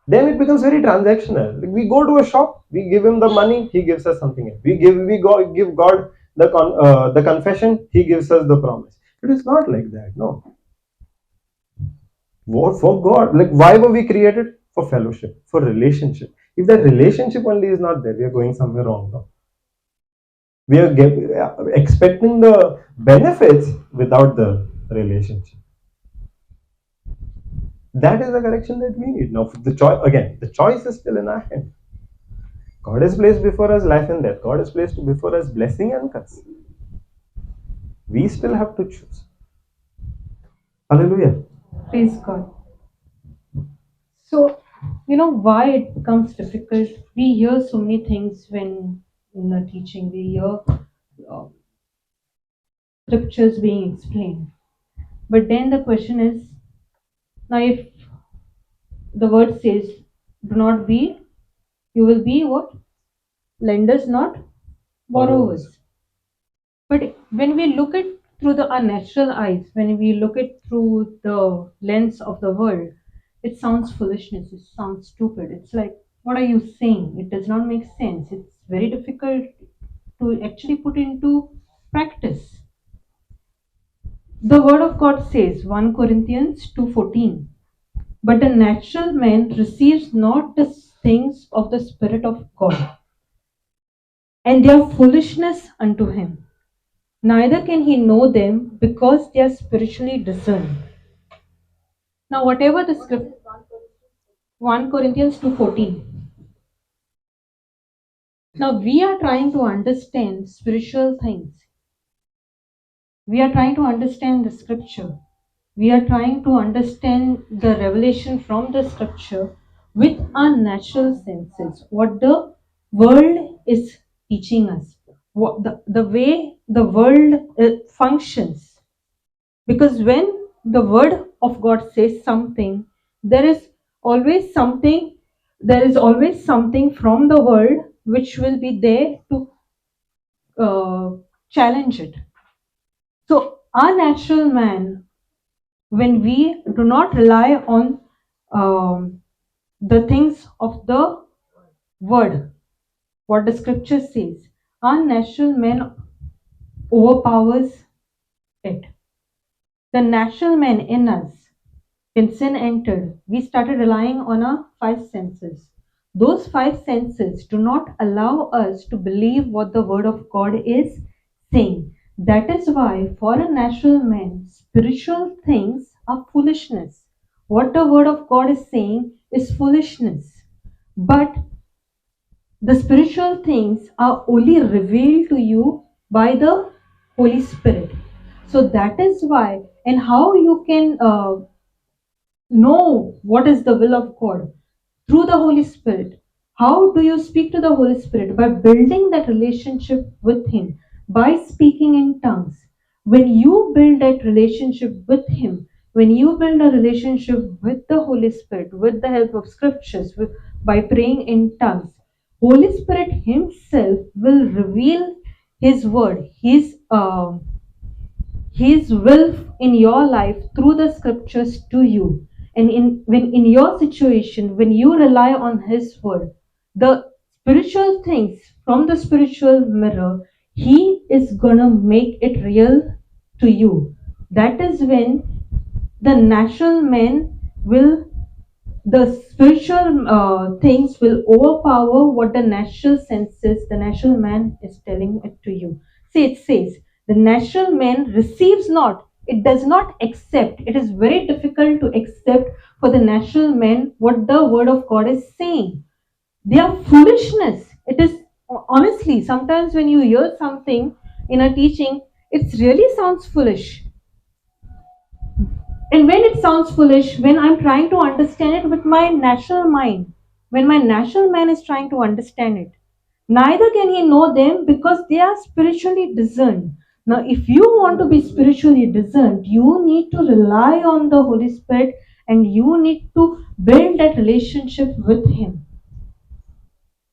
then it becomes very transactional. We go to a shop, we give him the money, he gives us something else. We give God the confession, he gives us the promise. It is not like that. No. What for God? Like, why were we created? For fellowship, for relationship. If that relationship only is not there, we are going somewhere wrong now. We are expecting the benefits without the relationship. That is the correction that we need. Now, the choice is still in our hand. God has placed before us life and death. God has placed before us blessing and curse. We still have to choose. Hallelujah. Praise God. So, why it becomes difficult? We hear so many things when in the teaching. We hear scriptures being explained. But then the question is, now if the word says, do not be, you will be what? Lenders, not borrowers. But when we look at through our natural eyes, when we look at through the lens of the world, it sounds foolishness, it sounds stupid. It's like, what are you saying? It does not make sense. It's very difficult to actually put into practice. The word of God says, 1 Corinthians 2:14, but a natural man receives not the things of the Spirit of God, and they are foolishness unto him. Neither can he know them because they are spiritually discerned. Now, whatever the script, 1 Corinthians 2:14. Now, we are trying to understand spiritual things. We are trying to understand the scripture. We are trying to understand the revelation from the scripture with our natural senses. What the world is teaching us. What the way the world functions. Because when the word of God says something, there is always something from the world which will be there to challenge it. So our natural man, when we do not rely on the things of the word, what the scripture says, our natural man overpowers it. The natural man in us, when sin entered, we started relying on our five senses. Those five senses do not allow us to believe what the word of God is saying. That is why, for a natural man, spiritual things are foolishness. What the word of God is saying is foolishness. But the spiritual things are only revealed to you by the Holy Spirit. So that is why, and how you can know what is the will of God through the Holy Spirit. How do you speak to the Holy Spirit? By building that relationship with Him, by speaking in tongues. When you build that relationship with Him, when you build a relationship with the Holy Spirit, with the help of scriptures, by praying in tongues, Holy Spirit Himself will reveal His word, His will in your life through the scriptures to you. And when in your situation, when you rely on His word, the spiritual things from the spiritual mirror, He is gonna make it real to you. That is when the natural man will, the spiritual things will overpower what the natural senses, the natural man is telling it to you. See, it says, the natural man receives not, it does not accept. It is very difficult to accept for the natural man what the word of God is saying. They are foolishness. It is, honestly, sometimes when you hear something in a teaching, it really sounds foolish. And when it sounds foolish, when I'm trying to understand it with my natural mind, when my natural man is trying to understand it, neither can he know them because they are spiritually discerned. Now, if you want to be spiritually discerned, you need to rely on the Holy Spirit and you need to build that relationship with Him.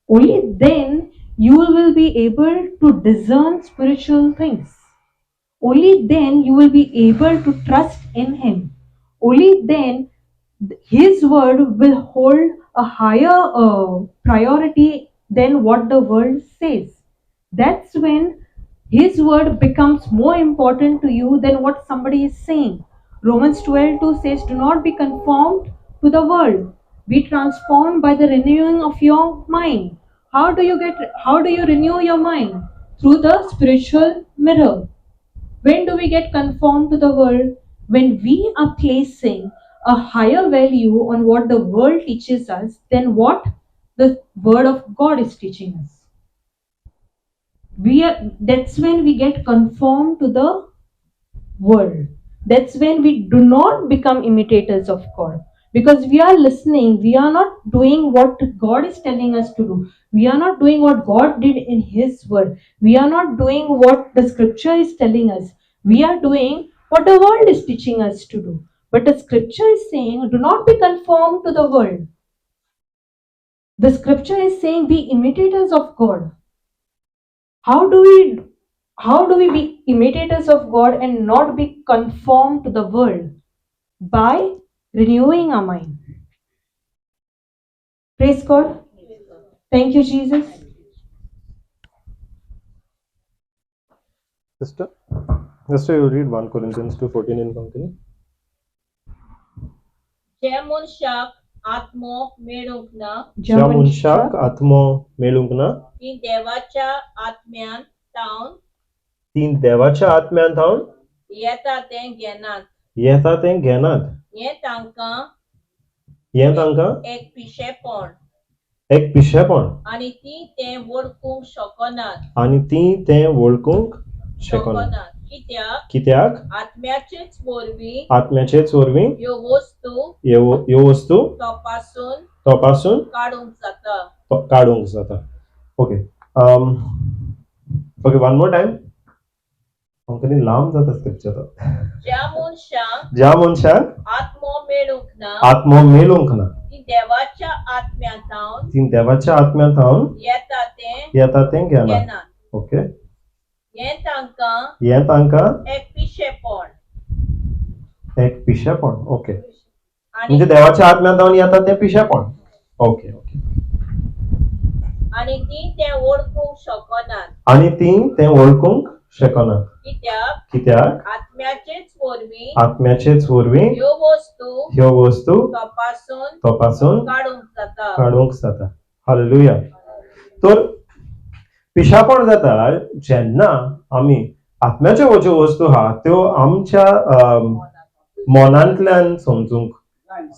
Only then you will be able to discern spiritual things. Only then you will be able to trust in Him. Only then His word will hold a higher priority than what the world says. That's when His word becomes more important to you than what somebody is saying. Romans 12:2 says, do not be conformed to the world. Be transformed by the renewing of your mind. How do you renew your mind? Through the spiritual mirror. When do we get conformed to the world? When we are placing a higher value on what the world teaches us than what the word of God is teaching us. That's when we get conformed to the world. That's when we do not become imitators of God. Because we are listening, we are not doing what God is telling us to do. We are not doing what God did in His word. We are not doing what the scripture is telling us. We are doing what the world is teaching us to do. But the scripture is saying, do not be conformed to the world. The scripture is saying, be imitators of God. How do we be imitators of God and not be conformed to the world? By renewing our mind. Praise God. Thank you, Jesus. Sister, you'll read 1 Corinthians 2:14 in company. जे मनशाक आत्मो मेळूंक ना ज्या मनशाक आत्मो मेळूंक ना ती देवाच्या आत्म्यान तावन येता तें घेनात हे तांकां एक पिशेपण आनी ती तें वळखूंक शकनात कित्याक आत्म्याचेच वरवीं ह्यो वस्तू तपासून काडूंक जाता. Okay, one more time. Konkani लांब जाता स्क्रिप्चर. ज्या मनशाक आत्मो मेळूंक ना ती देवाच्या आत्म्यांत येता तें घेनात. ओके, हे तांकां एक पिशेपण. ओके, म्हणजे देवाच्या आत्म्यांत येता तें पिशेपण. ओके, आनी ती तें वळखूंक शकनात कित्याक आत्म्याचेच वरवीं ह्यो वस्तू तपासून काडूंक जाता. हालेलुया. तर पिशापण जाता जेन्ना आमी आत्म्याच्यो ज्यो वस्तू आहा त्यो आमच्या मनांतल्यान समजूंक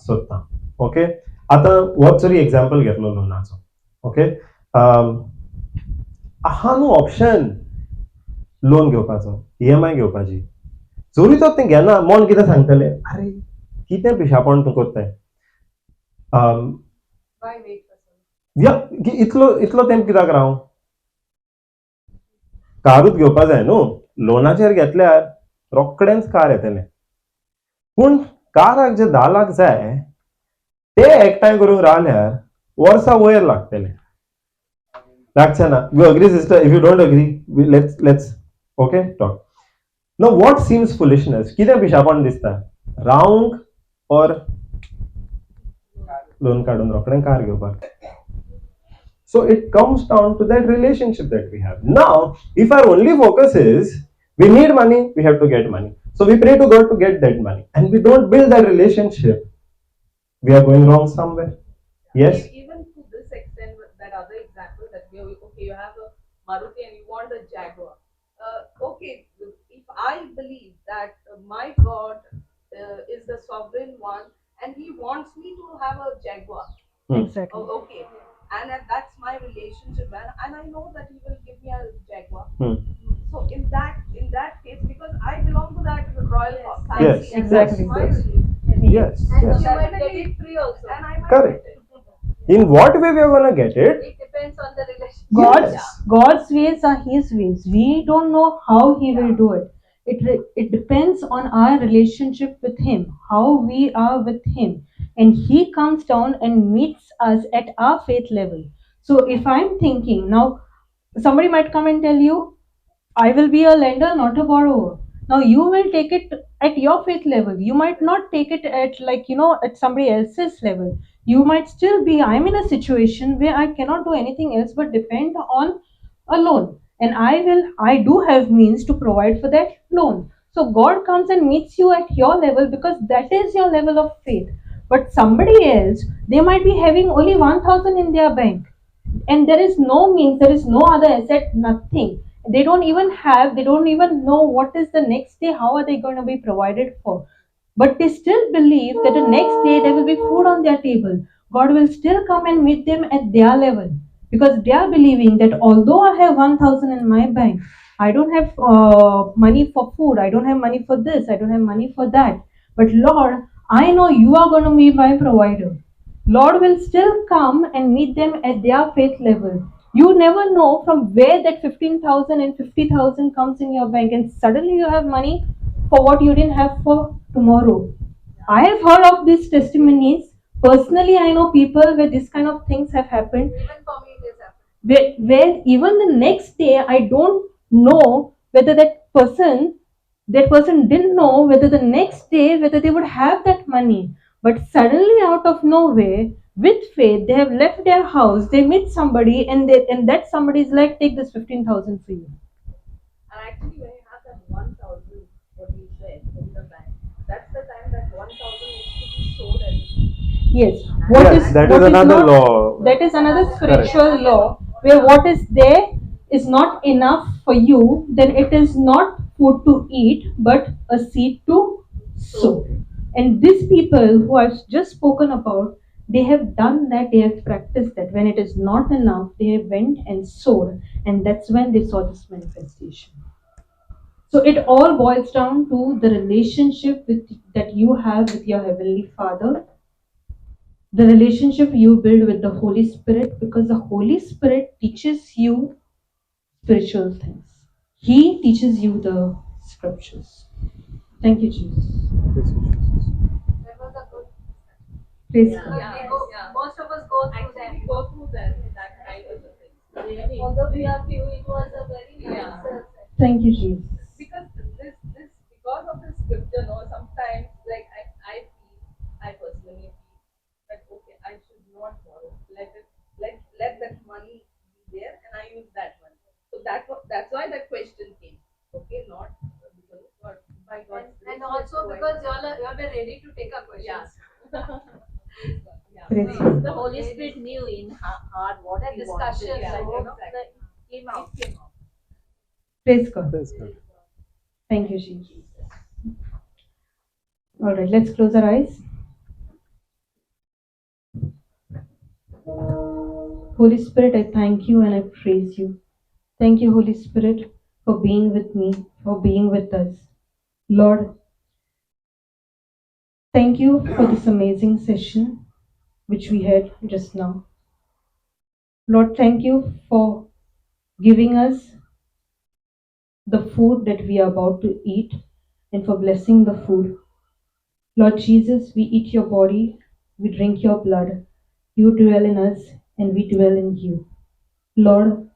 सोदता. ओके, आतां होच जरी एक्झाम्पल घेतलो लोनाचो. ओके, आहा न्हू ऑप्शन लोन घेवपाचो, EMI घेवपाची. जरी तो तें घेना, मन कितें सांगतलें, अरे कितें पिशापण तूं कोत्ताय, इतलो तेंप कित्याक राव. कारूच घेवपा जाय न्हू. लोनाचेर घेतल्यार रोकडेंच कार येतलें. पूण काराक जे 10 लाख जाय ते एकठांय करूंक रावल्यार वर्सां वयर लागतले. लागचें ना. You agree sister? If you don't agree, let's okay talk. No, what seems foolishness? कितें पिशापण दिसता? रावंक और लोन काडून रोकडें कार घेवपाक? So it comes down to that relationship that we have. Now, if our only focus is We need money, we have to get money. So we pray to God to get that money. And we don't build that relationship. We are going wrong somewhere. Yes? Even to this extent, with that other example that you have a Maruti and you want a Jaguar. Okay, if I believe that my God is the sovereign one and He wants me to have a Jaguar, Exactly. okay, and that's my relationship, and I know that He will give me a Jaguar. So in that case, because I belong to that royal family, Yes, and exactly. that's my yes. relationship. Yes, And yes. you might get it free also, and I might Correct. get it. In what way we are going to get it? It depends on the relationship. God's ways are His ways. We don't know how He will do it. It depends on our relationship with Him, how we are with Him. And He comes down and meets us at our faith level. So if I'm thinking, now somebody might come and tell you, I will be a lender, not a borrower. Now you will take it at your faith level. You might not take it at, like, at somebody else's level. You might still be, I'm in a situation where I cannot do anything else but depend on a loan. And I do have means to provide for that loan. So God comes and meets you at your level because that is your level of faith. But somebody else, they might be having only 1,000 in their bank, and there is no means, there is no other asset, nothing. They don't even know what is the next day, how are they going to be provided for. But they still believe that the next day there will be food on their table. God will still come and meet them at their level because they are believing that although I have 1,000 in my bank, I don't have money for food, I don't have money for this, I don't have money for that. But Lord, I know you are going to be my provider. Lord will still come and meet them at their faith level. You never know from where that 15,000 and 50,000 comes in your bank, and suddenly you have money for what you didn't have for tomorrow. I have heard of these testimonies. Personally, I know people where this kind of things have happened. Even for me, it has happened. Where even the next day, I don't know whether that person didn't know whether the next day whether they would have that money, but suddenly out of nowhere, with faith, they have left their house, they meet somebody, and that somebody is like, take this 15,000 for you. And actually, when you have that 1,000, what you said in the bank, that's the time that 1,000 needs to be sold as Yes. Yes, that is another not, law. that is another spiritual law where what is there is not enough for you, then it is not food to eat but a seed to sow. And these people who I've just spoken about, they have done that, they have practiced that. When it is not enough, they went and sowed, and that's when they saw this manifestation. So it all boils down to the relationship that you have with your Heavenly Father, the relationship you build with the Holy Spirit, because the Holy Spirit teaches you spiritual things. He teaches you the scriptures. Thank you, Jesus. that was a good. Praise Yeah, God. most of us go through that. Go through that kind of thing. Really. Although we are few, it was a very nice. Thank you, Jesus. Because because of this scripture, no, sometimes like I personally feel that okay, I should not borrow. Let that money be there, and I use that money. So that's why that question came. Okay, not because God, by God's grace, And also because y'all were ready to take our questions. Yeah. Praise So God. the Holy Spirit knew in heart what The we discussion, wanted. yeah, So exactly. that came out. It came out. Praise God. Praise God. Thank you, Jesus. All right, let's close our eyes. Holy Spirit, I thank you and I praise you. Thank you, Holy Spirit, for being with me, for being with us. Lord, thank you for this amazing session which we had just now. Lord, thank you for giving us the food that we are about to eat and for blessing the food. Lord Jesus, we eat your body, we drink your blood. You dwell in us and we dwell in you. Lord,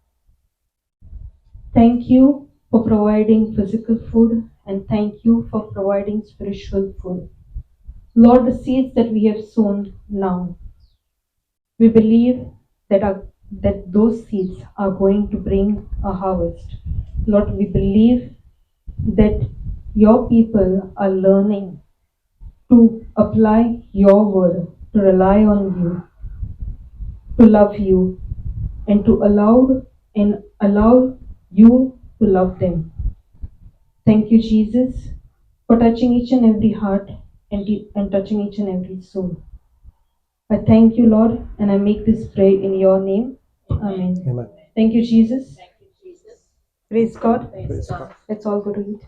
thank you for providing physical food and thank you for providing spiritual food. Lord, the seeds that we have sown now, we believe that those seeds are going to bring a harvest. Lord, we believe that your people are learning to apply your word, to rely on you, to love you, and to allow you to love them. Thank you, Jesus, for touching each and every heart and touching each and every soul. I thank you, Lord, and I make this prayer in your name. Amen. Amen. Thank you, Jesus. Thank you, Jesus. Praise God. Praise God. Let's all go to eat.